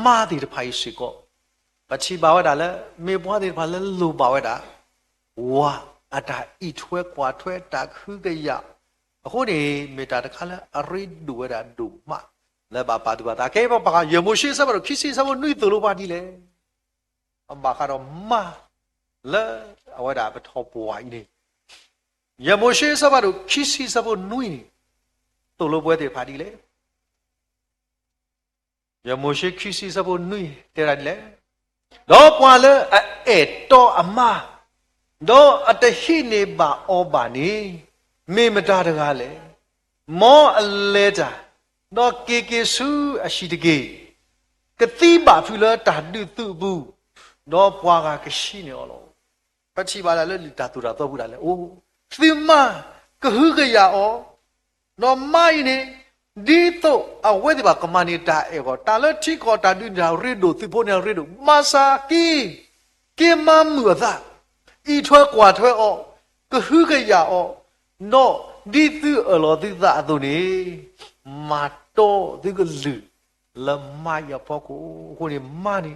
Speaker 1: มาดี的ภัยสิก็ปัจจุบันว่าด่าแล้วไม่พอดีพอแล้วลูบ่าวด่าว้าอัตตาอีถ้วยกว่าถ้วยด่าคือก็ยาအခုနေမေတ္တာတခါလဲအရိဒူဝဒဒူမလဲပါပါတူပါတာကဲပါရမိုရှိစဘာခိစီစဘာနွိတူလိုပါဒီလေအမခါတော့မလဲအဝဒပထောပွားနေရမိုရှိစဘာခိစီစဘာနွိတူလိုပွဲတဲ့ပါဒီလေရမိုရှိခိစီစဘာနွိတဲ့ရလေတော့ပွာလဲအဲ့တော့အမတော့အတဟိနေပါဩပါနေမေမတာတကားလေမောအလဲတာတော့ကေစုအရှိတကေကတိပါဖူလာတာတုသူဘူးတော့ပွားကရှိနေအောင်လို့ပတ်ချီပါလာလေတာတူတာတော့ဘူးလားလေအိုးသီမကဟုကရအောင်တော့မိုင်းနေဒီတော့အဝဲဒီပါကမနေတာအေကောတာလတိကောတာတုညာရီဒိုသီဖို့နေရီဒိုမာစာကီကေမမှုသာဤထွဲကွာထွဲအောင်ကဟုကရအောင်no di tu alo ti za tu ni ma to ti ko lu la ma ya pho ko ni ma ni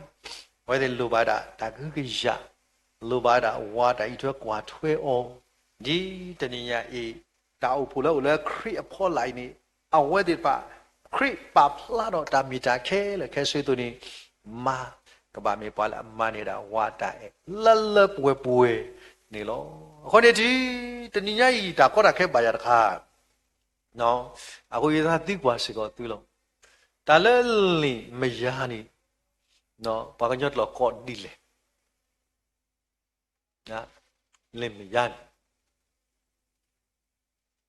Speaker 1: wai de lu ba da ku ke ya lu ba da wa da i thwe kwa thwe o di tani ya e da u phu lo le khri a pho lai ni a we de pa khri pa phla do da mi ta khe le khe sui tu ni ma ka ba me pa la ma ni da wa da e la la pwe pwe ni loคนนี้ตอนนี้ยัยตากอดแค่บายาค่ะเนาะအခုရတာတိကွာစီကောသူလုံးတလဲလီမယာနီနော်ဘာကညတ်လောကောဒီလေနာလင်မယာနီ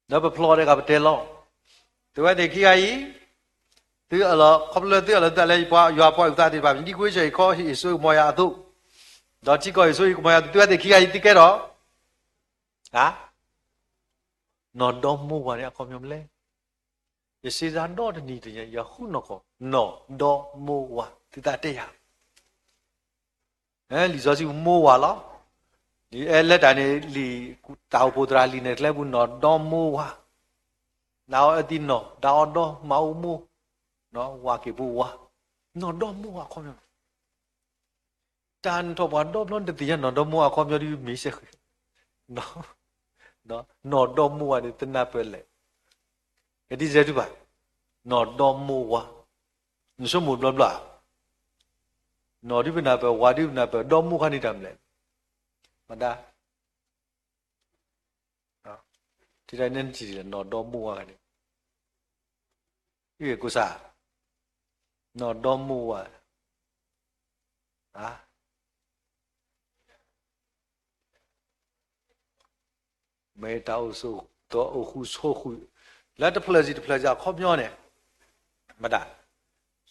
Speaker 1: တော့ဘဖလော်တဲ့ကဘတဲလောသူကတည်းခိယာကြီးသူအလောခပလသူအလောတလဲပွားရွာပွားဥသားတွေပါဒီကွေးချေခေါ်ဟိဆွေမောယာသူတော့ကြည့်ကောဆွေမောယာသူကတည်းခိယာကြီးတိကဲတော့ဟာနော်တော့မို့ပါလေအခေါ်မျိုးမလဲ也是让诺的你的人要护那个诺多莫哇，对大对呀。你说是莫哇了，你来但你你到不得里呢，来不诺多莫哇，然后一诺到多毛莫，那哇给不哇，诺多莫哇看没有？但他话多弄的底下诺多莫哇看没有？你没写，诺诺多莫哇你真那不来，这是谁对吧？诺多莫哇，你说莫不啦？诺的不那不，哇的不那不，多莫看你怎么来？嘛哒，啊，这在恁记的诺多莫哇看你，因为故啥？诺多莫哇，啊？没到手，到户错户，来的普拉吉靠边呢，嘛哒。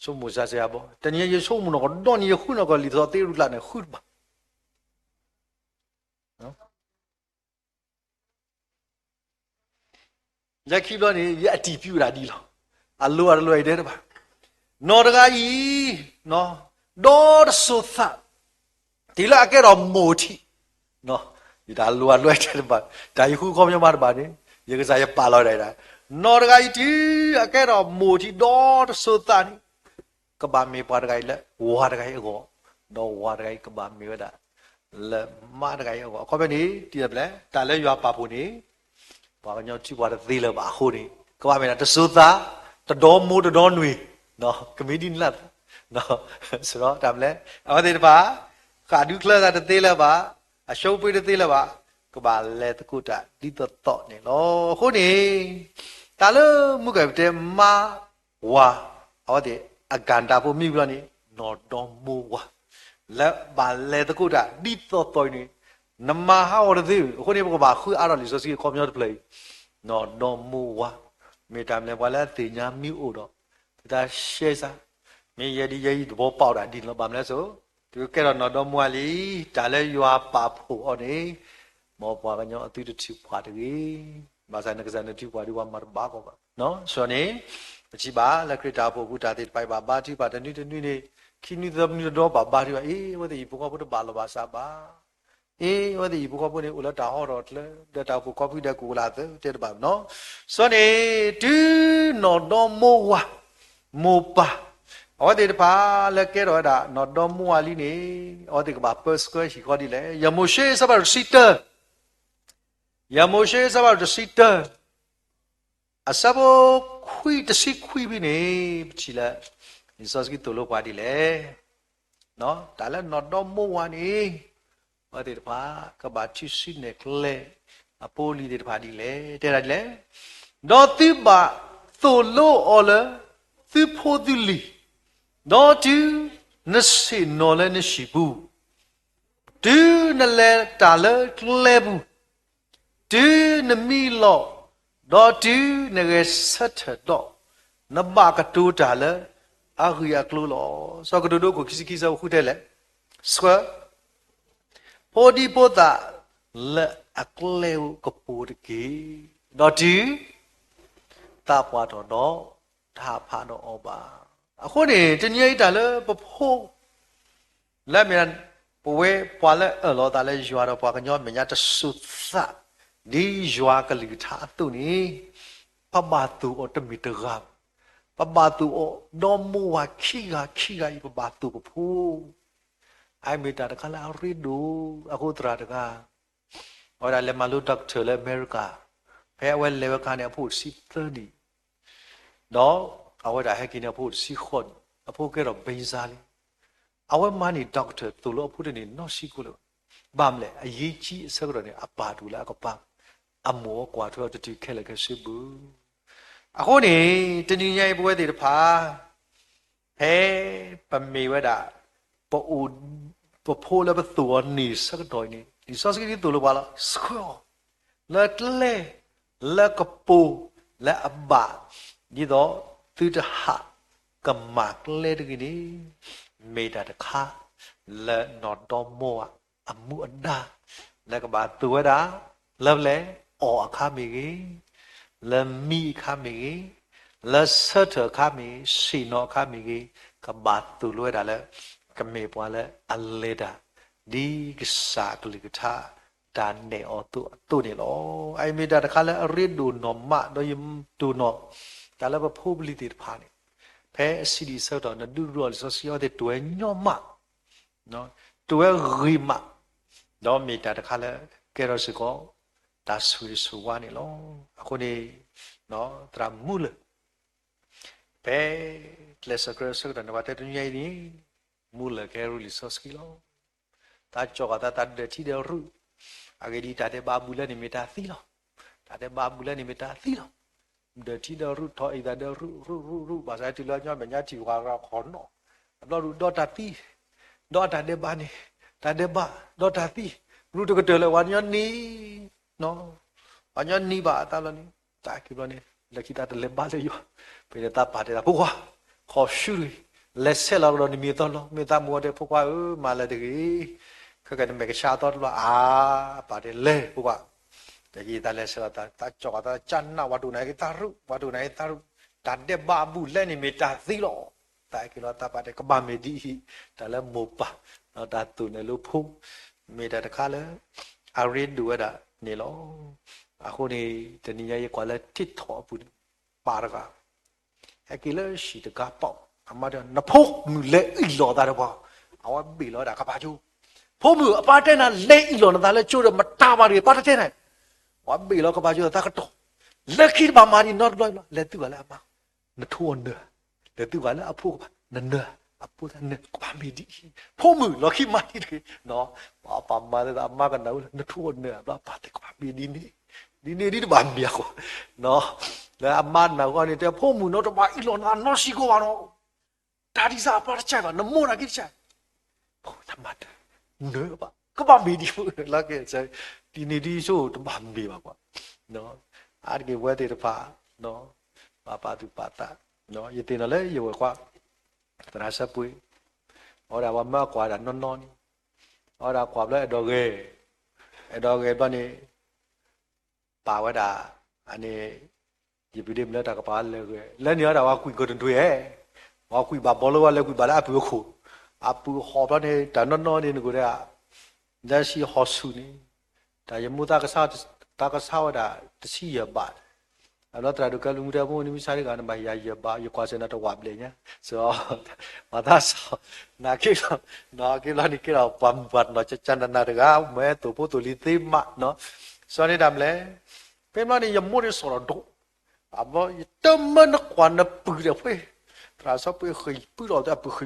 Speaker 1: 说木啥子呀不？但你也说木那个，当你混那个里头带入来呢，混吧。你看到你也地表来的了，路一点的吧。那个那多的说法，第二个了摩天，那你打路一点的吧，但一户靠边嘛的吧呢，一个在巴拉来的，那个第二个了摩天多的说法呢。Kebami pada gaya le, wah gaya go, do wah gaya kebami pada, le mah gaya go. Kau ni tidak boleh, tak le jual apa pun ni, paknya cuma ada zila bahu ni. Kebami ada suta, terdo mu terdo nui, no kemidin lah, no, so tak boleh. Apa dia apa? Kadu kelas ada zila ba, asal pun ada zila ba, kebale terkuda di tetok ni, lo, kau ni, tak le muka betul mah, wah, apa dia? အကန်တာဖို့မိဘနေနော်တော်မိုးဝါလက်ပါလေတကူတာဒီတော့တော်နေနမဟာဝရသေးခုနေဘကဘာခုအားတော်လီဆိုစီကွန်ပျူတာပလေးနော်တော်မိုးဝါမေတ္တာလည်းဘာလဲတင်ညာမိအိုတော့ဒါရှေ့စားမြေရည်ရည်တဘောပေါက်တာဒီလောပါမလဲဆိုသူကဲတော့နော်တော်မိုးဝါလီဒါလည်းရွာပါဖို့ဟောနေမောပွားကညောအတူတူဖွာတကြီးဘာဆိုင်နကစားနေတူပွားဒီဝါမဘာကောပါနော်ဆိုနေအချိပါလက်ခရတာဖို့ဘုရားတိပိုက်ပါဘာတိပါတနည်းတနည်းနေခိနိသမနိတော့ဘာဘာတိပါအေးဝတ်ဒီဘုကောဘုဒ္ဓဘာလောဘာစာပါအေးဝတ်ဒီဘုကောဘုနေဥလတာဟောတော့လေဒတာဘုကောပိတကူလာတဲ့ပါနော်စောနေတူနော်တော်မိုးဝါမိုးပါဟောဒီတပါလက်ကဲတော့ဒါနော်တော်မိုးဝါလီနေဟောဒီကဘာပတ်စကွဲရှိခေါ်ဒီလေယမိုရှေစဘာစီတာယမိုရှေစဘာစီတာအစဘောခွိတစီခွိပြီနေချီလာဒီစောစကီတိုလိုပါဒီလေနော်ဒါလည်းနော်တော့မိုးဝါနေဘာဒီတပါကဘာချီစီနေကလေအပိုလီဒီတပါဒီလေတဲ့ရတယ်လေတော့တိပါသိုလိုအော်လေသီဖိုဒီလီတော့တူနစီနော်လည်းနရှိဘူးတူနလဲတာလဲကလဲဘူးတူနမီလောတော့တူငယ်ဆက်ထတော့နဘကတူတာလေအခုရကလို့လောစောကတူတို့ကိုခိစခုတဲ့လေဆွာပိုဒီပိုတာလေအကလေကပူတကေတော့တူတာပွားတော့ဒါဖာတော့ဩပါအခုနေတညိတာလေပဖို့လက်မြန်ပဝဲပွာလဲလောတာလေရွာတော့ပွားကညောမညာတဆုသဒီရွာကလေးထားသူနေပဘာသူအတမီတကပဘာသူဒေါ်မူဝခိကပဘာသူပဖူအိုင်မီတာတကလာရီဒူအခုတရာတကဟောရလေမလူဒေါက်တာလေအမေရိကဖဲဝဲလေဝကနေအဖို့စီသဒီတော့အဝဲတာဟက်ကင်းအဖို့စီခွန်အဖို့ကတော့ဘိန်းစားလေအဝဲမနီဒေါက်တာသူလို့အဖို့နေနော်စီကိုလို့ဘာမလဲအရေးကြီးအစကတော့နေအပါတူလားကပါအမောကွာတော့တူခဲလကရှိဘူးအခုနေတဏှိညိုင်ပွဲတွေတဖာဟဲပမေဝဒပို့ပဖိုးလည်းပသူနေစကတော့နေဒီစောစကီတူလို့ပါလားစခေါလက်လေလက်ကပူလက်အဘဒီတော့သူတဟာကမကလေတကီမေတာတခါလက်နော်တော်မောအမှုအဒါလက်ကဘာသူဝဒလပ်လေအော်အခါမီကြီးလမီခါမီကြီး လက်ဆက်ထခါမီစီနောခါမီကြီးကဘာတူလွဲတာလဲကမေပွားလဲအလေတာဒီကစားကလေးကထားတန်နေအောတူနေလောအိုင်မီတာတခါလဲအရစ်ဒူနောမတော့ယမ်ဒူနောဒါလည်းဖိုးပလီတီဖာနေဖဲအစီဒီဆောက်တော့နဒူရောဆိုစီယောတဲ့တွဲညော့မနော်တွဲရီမတော့မီတာတခါလဲကဲတော့စကောဒါဆွေဆွာနေလောအခုနေနော်တရာမူလဘယ်လက်စကရစကတော့နဘာတဲ့ညိုင်နီမူလကဲရူလီဆော့စကီလောတာချောကတာတတ်တဲ့ချီတဲ့ရူအဂေဒီတာတဲ့ဘာဘူးလဲနေမီတာသီလောတာတဲ့ဘာဘူးလဲနေမီတာသီလောတဲ့ချီတဲ့ရူထော်အိဒါတဲ့ရူဘာသာတီလောညမညာတီဝါကခေါ်နော်တော့ရူတော့တာတီတော့တာတဲ့ဘာနေတာတဲ့ဘာတော့တာတီရူတကတဲ့လေဝါညနီနော်ဝါညနီဘာတာလနီတာကိလောနေလက်ခိတာတလေဘာလေယောပေတာပါတယ်တာဘုရားခေါ်ရှူလက်ဆက်လောက်တော့နေမြေတော့မေတာမောတဲ့ဘုရားမာလာတကြီးခက်ကနေမကရှာတော့လို့ပါတယ်လေဘုရားတကြီးတလက်ဆက်တာကြောတာချန်နာဝတုနိုင်တာရုဝတုနိုင်တာရုတတ်တဲ့ဘာဘူးလက်နေမေတာသီလောတာကိလောတာပါတယ်ကဘာမေဒီတလည်းမောပါတော့တာတူနေလို့ဖုံးမေတာတခါလဲအရင်းဒူရတာနေလောအခုနေတနည်းရဲ့ကွာလဲတစ်ထော်ဘူးပါရကအကိလရှိတကပေါ့အမတဲ့နဖို့မူလဲအိလောတာတော့အဝဘီလောတာကပါချူဖို့မူအပါတဲ့နာလဲအိလောတာလဲကျိုးတော့မတာပါရီပါတဲ့နိုင်ဝဘီလောကပါချူတာကတော့လက်ခိပါမာရီနော့လောလဲတူကလည်းအမနထိုးနေလဲတူကလည်းအဖို့နနအဖို့နဲ့ကပါမီဒီဖို့မူလောခိမာရီနော်ပါမာတဲ့အမကနော်နထိုးနေဘာပါတဲ့ကပါမီဒီနီဒီနေ့ဒီဘာမီယာကိုနော်လဲအမနာကောနေတဲ့ဖို့မူတော့ဘာအိလောနာနော်ရှိကိုပါတော့ဒါဒီစားပါချာပါနမောနာကိချာဖို့သမတ်နေပါကဘာမီဒီလာကဲဆိုင်ဒီနေ့ဒီဆိုတဘာမီပါကွာနော်အားကေဝဲတဲ့တပါနော်ပါတူပါတာနော်ယတင်လည်းရေကွာတရာစပွေဟောတာဘာမကွာတာနော်နော်ဟောတာကွာလဲတော့ကေဘာနေပါဝတာအနေဒီပြည်မလက်တာကပါလဲကေလဲနေရတာကကွီကိုတွင်ရဲ့ဝါကွီဘာဘောလောလဲကွီဘာလာအပူခုအပူဟောတော့နေတာနော်နေကိုတဲ့လက်ရှိဟောဆူနေဒါရမှုတာကစားတာကစားဝတာတစီရပါအဲ့တော့တရာတို့ကလူမှုတဲ့ဘုံနိမိစားရကနမရရပါရကွာစနေတော့ဝါပလေညာဆိုမသာဆောနာကိလောနိကိလောပမ်ဘတ်နော်ချန်နာတကမဲတူပိုတူလီသိမနော်စောနေတယ်မလဲเป็นว่านี่ยมดสระดอ่ะบ่ตมนกว่านะปือเว้ยตราซะไปเคยปือเราแต่ไปเค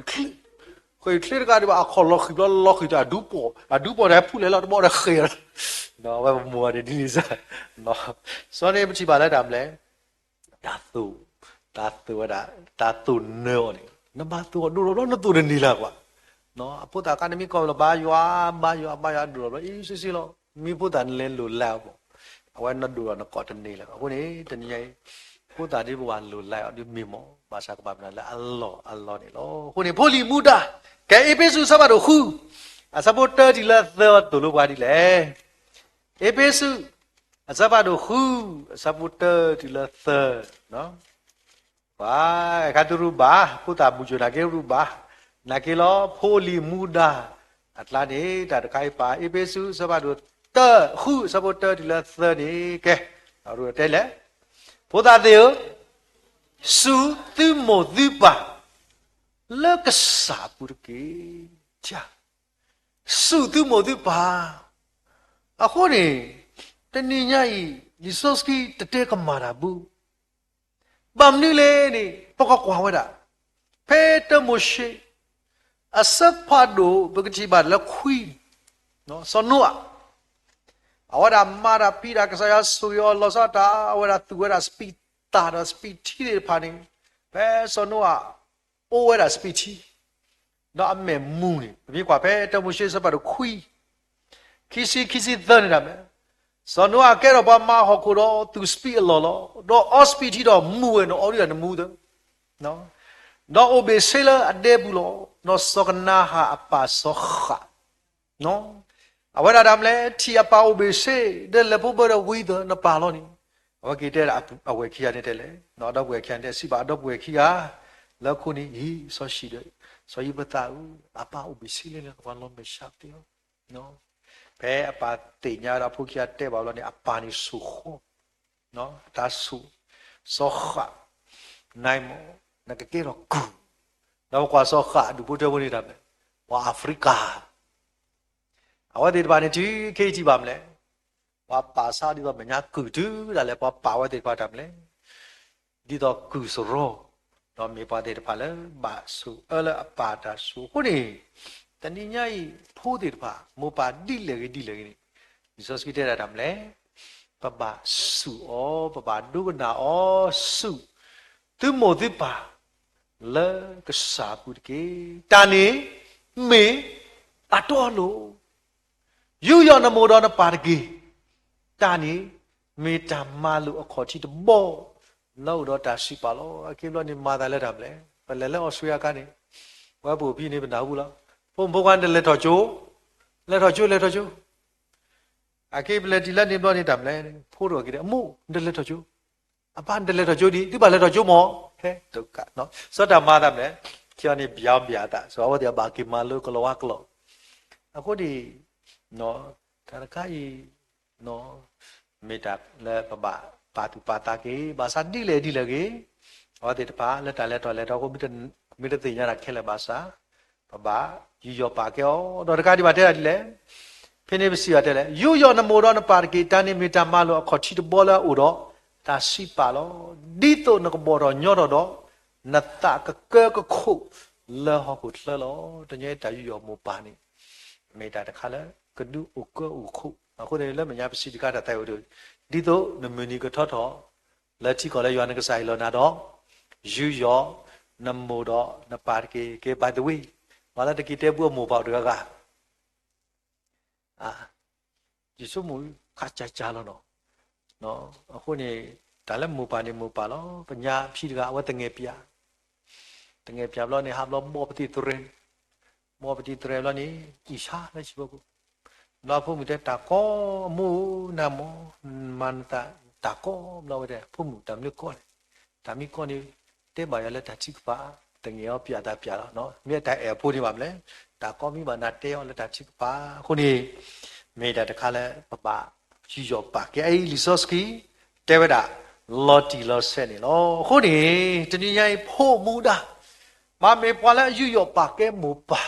Speaker 1: ยคลิกก็ได้ว่าขอลอคิดดูปอได้พูดแล้วบ่ได้เคยเนาะว่ามัวดินี่ซะเนาะซอนี่บ่สิบาแล้วดำแลตาตูว่าตาตูเนอนี่นะบาตูดูเรานะตูนี่ล่ะกว่าเนาะพุทธากามีก็บายัวดูเราอีซิๆลอมีพุทธานเล่นหลุแล้วบ่အဝဲနတ်ဒူရနကောတနေလာအခုနေတနည်းကိုတာဒီဘဝလိုလိုက်ဒီမီမောဘာသာကပါမလားအလ္လာဟ်နေလောခုနေဖိုလီမူဒါကဲအေပေစုစဘာတို့ခုအစပေါ်တာဒီလာသောတူလိုပါဒီလေအေပေစုအစဘာတို့ခုအစပေါ်တာဒီလာသောနော်ဘာခါတူရူဘာကိုတာမူဂျနာကေရူဘာနာကေလောဖိုလီမူဒါအတလာနေတာတခိုင်ပါအေပေစုစဘာတို့တာခုစပေါ်တာဒီလာသနေကဲအဲ့လိုတဲလေဘုရားတေစုသူမောဒီပါလကစာပူကေချာစုသူမောဒီပါအခုနေတဏိညာဤဒီဆော့စကီတတဲကမာရာဘူးဗမ်နီလေနေပကကွာဝဲတာဖဲတမိုရှိအစဖာဒိုဘဂတိပါလခွီနော်စနုအဝရမာရာပိရာကစားရဆူယောလောစတာအဝရသူဝရစပီတာရစပီတီရဖာနေဘဲစနုအိုဝရစပီတီတော့အမေမူနေပြေကွာဘဲတမိုရှိစပါတော့ခွီခီစီသန်ရမယ်စနုကဲတော့ဘာမဟောကိုတော့သူစပီလောတော့အော့စပီတီတော့မူဝဲနော်အော်ရီကမူတယ်နော်တော့အိုဘေဆေလာအဒေဘူးလောနော်စောကနာဟာအပါဆောခနော်အဝရဒမ်လေတီအပါအိုဘေဆေဒဲလေပုဘရဝီဒနပါလောနီ ဝကေတဲ့အဝေခိရတဲ့လေနော်တော့ဝေခိရတဲ့စီပါတော့ဝေခိရလောက်ခုနီဟီဆောရှိတယ်ဆောယဘတာအပါဥပစီလေကဘာလုံးမရှာတယ်နော်ဘဲအပါတင်ညာတော့ဖုခိရတဲ့ဘာလို့နေအပါနေဆုခေါနော်ဒါဆုဆောခနိုင်မနကကေရောကူတော့ကွာဆောခဒူဘုဒ္ဓဝနေတာပဲဝါအာဖရိကာအဝဒေဘာနေဒီခေကြည့်ပါမလဲဝါပါစာဒီတော့မညာကူတူဒါလည်းပါဝဒေဘာတမ်းလဲဒီတော့ကူစရောတော့မေပါတဲ့တဖာလဲဘာစုအလအပါတာစုခုနေတဏိညာဤဖိုးတဲ့တဖာမောပါတိလေဒီလေဒီစောစကီတဲ့တမ်းလဲပပစုဩပပဒုကနာဩစုသူမို့ဒီပါလဲကစားပုတကေတာနေမေအတော်လို့ယူရနမောတော်နပါတကေတာနေမေတ္တာမလို့အခေါ်ချီတဘောလောက်တော့တာရှိပါလို့အကိလို့နေမာတယ်လက်တာမလဲဘယ်လဲလဲဩဆွေရကနေဝဲပူပြီးနေမနာဘူးလားဘုံဘုံကလက်တော်ကျိုးလက်တော်ကျိုးအကိပလက်ဒီလက်နေတော့နေတာမလဲဖိုးတော်ကြီးတဲ့အမှုလက်တော်ကျိုးအပန်းလက်တော်ကျိုးဒီပါလက်တော်ကျိုးမောဟဲဒုက္ခနော်စောတာမာတယ်မလဲကျော်နေပြောင်းပြတာဆိုတော့ဒီဘာကိမလို့ကလောကလောအခုဒီနော်ကာရခိုင်နော်မေတ္တာလဲပပပါတူပါတာကေဘာသာဒီလေကေဟောတဲ့တပါလက်တာလက်တော့ကိုမိတသိရတာခဲလဲဘာသာပပယူရပါကေတော့တကားဒီပါတဲ့ဒီလေဖိနေပစီရတယ်လေယူရနမောတော့နပါကေတန်နေမေတ္တာမလို့အခေါ်ချီတဘောလာဥတော့ဒါရှိပါလို့ဒီတော့နကဘောတော့ညောတော့နတကကခုလဲဟောကိုလဲလို့တညဲတယူရမောပါနေမေတ္တာတခါလဲကဒုဥကဥခုအခုလည်းလက်မညာပစီတကားတဲ့ဦးတို့ဒီတော့နမနီကထော့ထော့လက်ချီကလည်းယောနကဆိုင်လောနာတော့ယူယောနမောတော့နပါကေ by the way ဘာလဲတကီတဲဘူးမောပေါ့တကဒီစုမှုခါချာလောနော်အခုနေဒါလည်းမောပါလောပညာဖြီတကအဝတ်တငယ်ပြလောနေဟာလောမောပတိတရင်လောနေဣရှာလည်းရှိဖို့เราพูดมีแต่ตาก้อมูนาโมมันตาก้อเราแต่พูดมีแต่มีก้อนแต่มีก้อนนี่เต้บ่อยแล้วแต่ชิกฟ้าแต่เงี้ยเปียแล้วเนาะมีแต่แอบพูดที่แบบเลยตาก้อมีบานาเต้แล้วแต่ชิกฟ้าคนนี้มีแต่ตะคาแล้วปะชิโยปะแกไอ้ลิซอสกี้เต้เวดาลอตีลอเซนี่เนาะคนนี้จะนี่ยังพูดมูดามาเมปวาแล้วยูโยปะแกมูปะ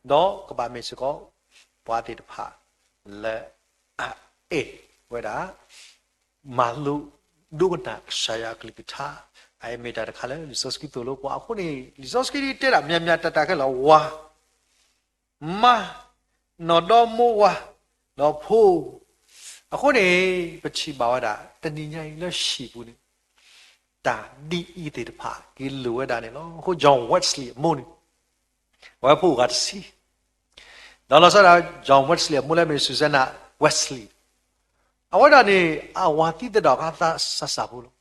Speaker 1: เนาะก็บาเมสก็ปาติตภาและเอเวดามาลุดูกันนะชายากลิปิธาไอเมตาตะคาเลลิซอสกิตัวโลกว่าคนนี้ลิซอสกิเตระမြတ်ตะกันแล้ววะมานอดอโมวะนอโพအခုနေပချိပါဝဒတဏိညာလည်းရှိဘူးနေဒါဒီဤတေတဖာဒီလိုရတာနေနော်အခုဂျွန်ဝက်စ်လီမုန်ဝါဖို့ကတစီဒါလို့ဆိုတော့ဂျွန်ဝက်စ်လီမူလည်းမေဆူဇနာဝက်စ်လီအဝဒနေအဝါတိတတော်ကသာဆဆဘူးလို့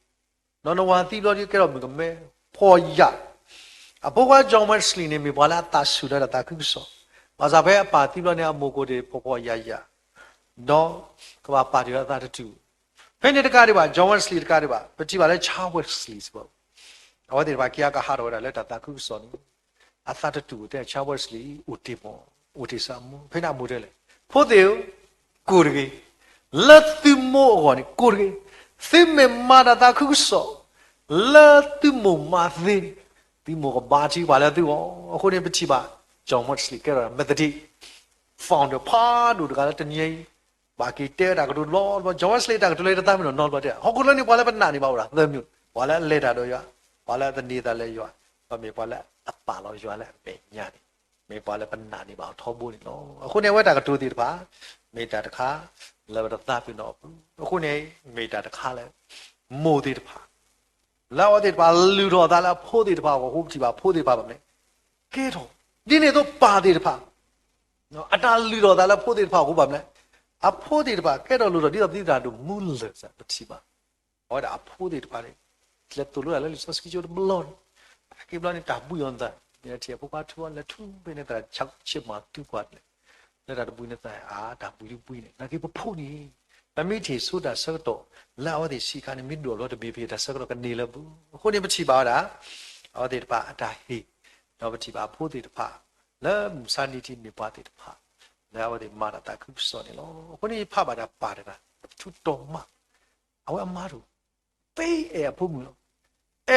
Speaker 1: နော်ဝါတိလို့ဒီကတော့မမဲဖော်ရအဘောကဂျွန်ဝက်စ်လီနေမိဘာလာတာဆူရတာကုဆောဘာသာပဲအပါတိလို့နေအမိုကိုတွေဖော်ရတော့ကဘာပါတီရတာတူဖိနေတကားတွေပါဂျွန်ဝက်စ်လီတကားတွေပါပတိပါလဲချာဝက်စ်လီဆိုတော့အဝဒီပါကီယာကဟာရောလက်တာကုဆောနီအသတ်တူတဲ့ချာဝက်စ်လီဦးတီမောဦးတီဆာမဖိနာမူတယ်လေဖို့တယ်ကိုရကြီးလက်သမောဟောနီကိုရကြီးသိမေမာတာကုဆောလက်သမောမာသိဒီမောကဘာတီပါလဲသူအခုနေပတိပါဂျွန်ဝက်စ်လီကဲရမက်သတိfounder ဖာတို့တကားတနည်းဘာကီတဲတာကတို့လောဂျော့စ်လေတာကတို့လေတာမလို့နော်လို့တဲ့ဟောကလည်းနေဘာလဲပနာနေပါဦးလားသမျိုးဘာလဲလေတာတော့ရဘာလဲတနည်းတာလဲရဘာမေဘာလဲအပါလောရလဲပဲညာနေမေဘာလဲပနာနေပါထောဖို့နေနော်အခုနေဝဲတာကတို့ဒီတပါမေတာတခါလေဘတာပြနော်အခုနေမေတာတခါလဲမိုးဒီတပါလောဒီတပါလူတော်သားလားဖိုးဒီတပါကိုဟုတ်ကြည့်ပါဖိုးဒီပါပါမယ်ကဲတော့ဒီနေတော့ပါဒီတပါနော်အတားလူတော်သားလားဖိုးဒီတပါဟုတ်ပါမလဲအဖိုးဒီတပါကဲတော့လူတော်ဒီတော့ဒီတာတို့မူလစပတိပါဟောတာအဖိုးဒီတပါလေလက်တူလို့လည်းစစကီချိုဘလွန်အကိဘလနေတာဘူးယွန်တာဒီအချေပုကထူလက်ထူဘယ်နေတာချက်ချစ်မှာတူကွာလက်တာဘူးနေတာအာဒါဘူးနေနာကိပဖုန်နီ ပမိတီဆိုတာဆက်တော့လာဝဒီစီခါနေမိဒိုလောတဘေဖေတာဆက်တော့ကနေလဘူးခုနေမချီပါတာအော်ဒီတပါအတာဟေတော့မချီပါဖို့ဒီတဖာလဲစာနီတီနေပါဒီတဖာလာဝဒီမာတာခုစောနေလောခုနေဖပါတာပါတယ်လားသူတော်မအဝအမားတို့ပေးအဖို့မလို့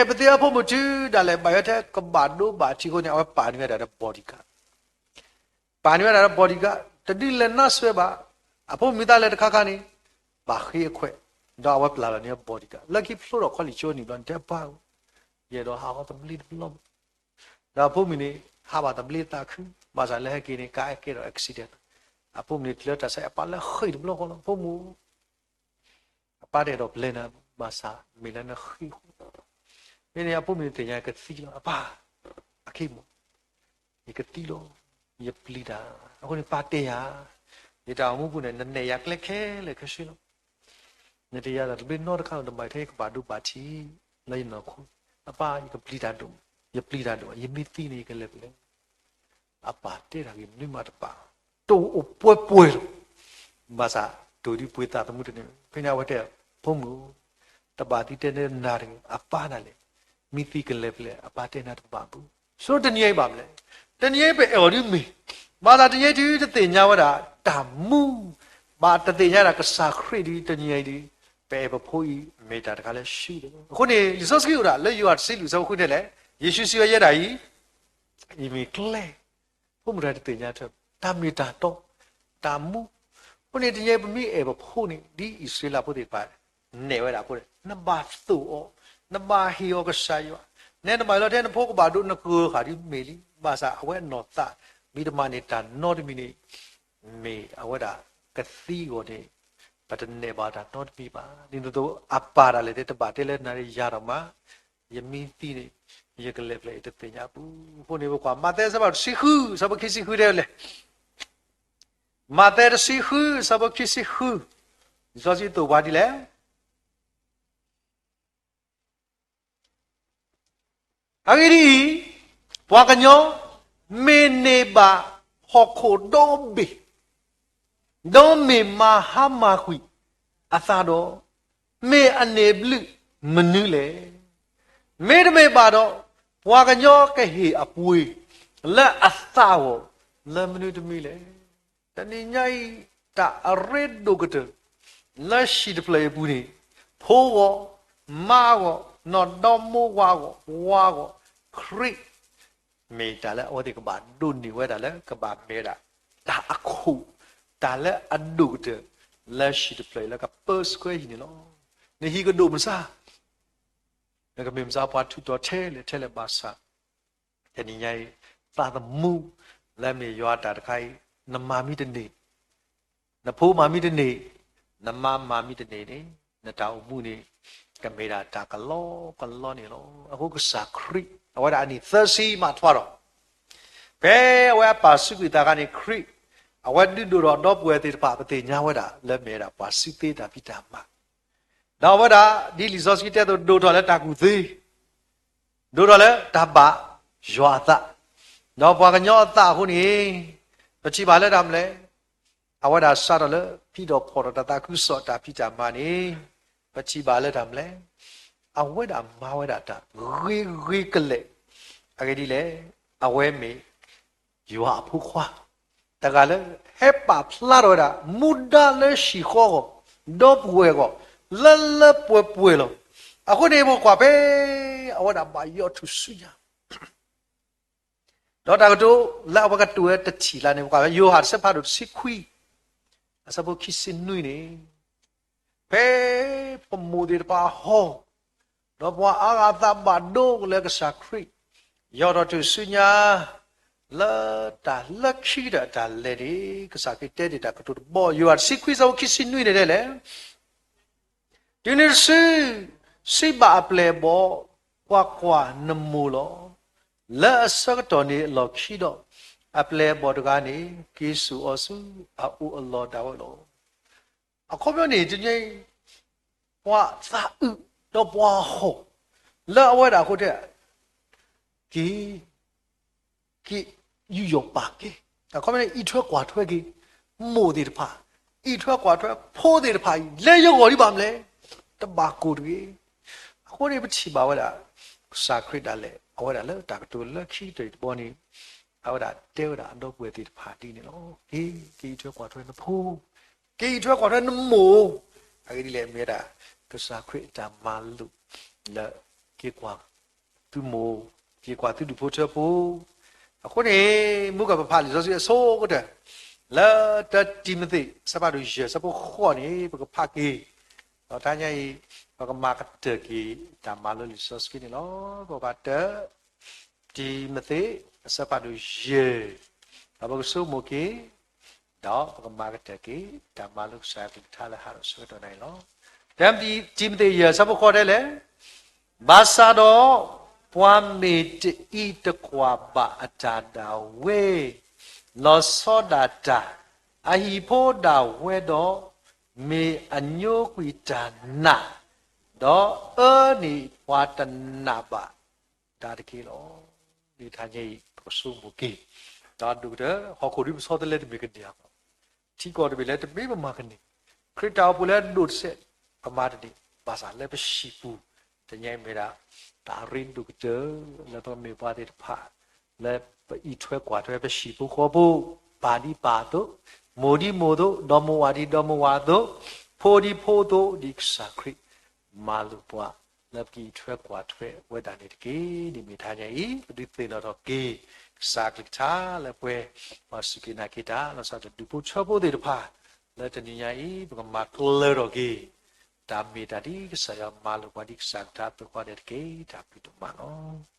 Speaker 1: ပတရားဖို့မချူဒါလည်းဘာရတဲ့ကဘာဒိုဘာချီကိုနေအဝပါနေရတာဘော်ဒီကပါနေရတာဘော်ဒီကတတိလည်းနဆွဲပါအဖို့မိသားလည်းတစ်ခါခါနေဘာခေခွဲတော့ဝက်လာနေဘော်ဒီကလက်ကိဖလိုတော့ခွလီချိုနေတော့တက်ပါရေတော့ဟာတော့မလီလုံးဒါဖို့မီနေဟာဘာတဘလီတာခုဘာသာလဲကိနေကားကေတော့ accident အဖို့မီတလက်တာဆက်အပါလဲခိတ်ဘလို့ကောဖို့မူအပါတဲ့တော့ဘလနာဘာသာမီလနခိနေနေအဖို့မီတင်ရကစီလောအပါအခိမဒီကတိလောယပလီတာအခုနေပါတေယာဒီတောင်မှုပုနဲ့နနေရကလက်ခဲလေခရှိလောနေတရတာဘယ်တော့ခေါတော့မိုက်ထဲကပါဒုပါချီလဲနော်ခုအပါဒီကပလီတာတို့ယပလီတာတို့ယမီတီနေကလေးပဲအပါတဲ့တာကြီးမြမတပါတူအပွဲပွဲဘာသာတူဒီပွေတာတမှုတဲ့ပညာဝတ်တဲ့ဘုံမူတပါတိတဲ့နာရအပါနာလေမီတီကလေးပဲအပါတဲ့နာတပါဘူးဆိုတနည်းပါမလဲတနည်းပဲအော်ဒီမီဘာသာတနည်းဒီတဲ့ညာဝတာတမှုဘာတတဲ့ညာကစားခရီဒီတနည်းဒီပဲဘဖိုးမေတာတခါလဲရှိတယ်ခုနေလီဆော့စကီရာလေယူအတ်စီလူစောခုတဲ့လေယေရှုစီရရတာကြီးအီမီကလေဘုံရတဲ့တင်ညာတဲ့တာမီတာတော့တာမှုခုနေတည်းပမိအေဘဖိုးနေဒီဣစရာဘုဒေပါနေဝဲတာဘုဒေနဘာသုအောနဘာဟီယောကဆာယောနဲနမလောတဲ့နဖိုးကဘာဒုနကူခါဒီမေလီဘာသာအဝဲနော်တာမိဒမနေတာနော်ဒမီနေမေအဝဲတာကသီကိုနေပတနေပါတာတော့ပြပါဒီတို့အပါရလေတဲ့ပါတဲလဲနာရရတော့မှာယမီတီနေရကလေးပလေတဲ့ညာဘူးခုနေဘကွာမတဲစပါစီခူစဘခိစီခူတယ်လေမတဲစီခူစဘခိစီခူဇောစီတော့ဘာဒီလဲအဂီဒီဘွာကညောမေနေပါဟောခိုဒိုဘီဒိုမေမာဟာမာခွီအသာတော့မေအနေဘလူမနူးလေမေတမေပါတော့ဘွာကညောကဟေအပွေလက်အသာဝလက်မနူးတမီလေတဏိညာဤတာအရစ်ဒုကတလက်ရှိတပလေဘူးနေဖိုးကောမာကောနော်တော်မိုးဝါကောဝါကောခရိမေတာလဲဩဒီကဘာဒုန်ဒီဝဲတာလဲကဘာမေတာဒါအခုတာလဲအဒုတလက်ရှိတပလေလကပတ်စခွေနေလောနေဟီကဒုမစားလကမေမစားပွားထူတော်ထဲလေပါစာတဏိညာဤသာသမူလက်မေရွာတာတခိုင်နမာမိတနေနဖိုးမာမိတနေနမမာမိတနေနေနတောင်မှုနေကမေရာတာကလောနေလောအခုကစားခရိအဝဒအနီ30မှာထွားတော့ဘယ်ဝဲပါစုကွေတာကနေခရိအဝဒဒိုတော့ပွဲတေပါပတိညာဝဒလက်မေရာပါစီတေတာပိတာမတော့ဝဒဒီလီဇောစကီတဲ့ဒိုတော်လက်တာကူသေးဒိုတော်လက်တပါရွာသတော့ဘွာကညောတာခုနေပချိပါလက်တာမလဲအဝဒဆာရလဖိတော်ဖော်တော်တာခုစောတာဖိတာမနေပချိပါလက်တာမလဲအဝဒမဝဒတာရီကလေအကြဒီလေအဝဲမေယူအဖူခွာတကလည်းဟက်ပါဖလာတော့တာမူဒါလေရှိခေါဒေါ်ပွဲကောလလပွဲလို့အခုနေဘောကွာပဲအဝဒဘာယောထုဆွညာတော့တာကတော့လာဘကတူရတချီလာနေကွာယိုဟာစဖာတို့စိခွီအစဘခိစင်နွိနေဖဲပမိုဒီပါဟောတော့ဘွာအာဂါသဘဒိုလကစာခရီယောတော့သူဆွညာလာတာလက်ခိတာလေဒီကစားကိတဲ့တာကတော့ဘောယိုဟာစိခွီစောခိစင်နွိနေတယ်လေဒီနေ့စိဘာပလေဘောကွာနမူလောလက်စကတော်နေလောက်ရှိတော့အပလေဘော်ဒကနေကိစုအဆူအူအလော်တော်လောအခုပြောနေချင်းဘွာသာဥတော့ဘွာဟောလက်အဝဲတာဟုတ်တဲ့ကိယူယောပါကေအခုပြောနေဤထွက်ကွာထွက်ကေမိုဒီတဖာ ဤထွက်ကွာထွက်ဖိုးတဲ့ဖာကြီးလဲရုပ်ဟောဒီပါမလဲတဘာကိုတွေအခုနေပချီပါဝလာစာခရစ်တာလေအဝဒါလေတာကတူလက်ခီတွေပေါ်နေအဝဒါတဲဝဒါအတော့ပွေတဲ့ဖာတီနေလို့ကီထွက်ကွာထွက်နဖိုးကီထွက်ကွာထွက်နမိုးအဲဒီလေမြေတာကစာခရစ်တာမာလူလေကေကွာသူမိုးကေကွာသူတို့ဖို့ချဖို့အခုနေမုကပဖာလီဆိုစီအဆိုးကတဲ့လာတတိမသိစပါတို့ရစပခေါ်နေပကဖာကေတော့တန်းကြီးပကမာကတကေတမလိုလီဆိုစကီနေလောပကတတိမသိစပါတို့ရဘကဆုမကေတော့ပကမာကတကေတမလိုစာပိထားလာဟာဆိုတော့နိုင်လောတမ်တိမသိရစပခေါ်တယ်လေဘာသာတော့ပွားမေတဤတကွာပါအတာတာဝေလောစောဒတာအဟိဖို့တာဝဲတော့မေအညိုကွီတာနာတော့နိဝါတနာပါဒါတကေလောဒီထားကြီးပစုမကေဒါဒုတဲ့ဟောကိုဒီစောတဲ့လက်မေကတရားထီကောတပဲလက်တမေးပမာကနေခရစ်တော်ပူလက်ဒုတ်ဆက်ပမာတတိဘာသာလက်ပရှိပူတညိုင်မေတာဒါရင်းဒုကတဲ့လက်တော့မေပါတဲ့ဖာလက်ဤထွက်ကွာထွက်ပရှိပူခေါ်ဖို့ပါဠိပါတော့မိုဒီမိုတို့ဒေါ်မဝါဒီဒေါ်မဝါတို့ဖိုဒီဖိုတို့ဒီစာခရစ်မာလူပွားလက်ကြီးထွက်ကွာထွက်ဝဲတာနေတကေဒီမိထားကြ၏ပဋိသေတော့ကေစာကလတာလက်ပွဲမစကိနာကိတာလောစာတူပူချဖို့တဲ့ဖာလက်တနိယာ၏ဘကမကလရောကေဒါမီတာဒီဆရာမာလူပွားဒီစာတာပကွာတဲ့ကေဒါပိတမနော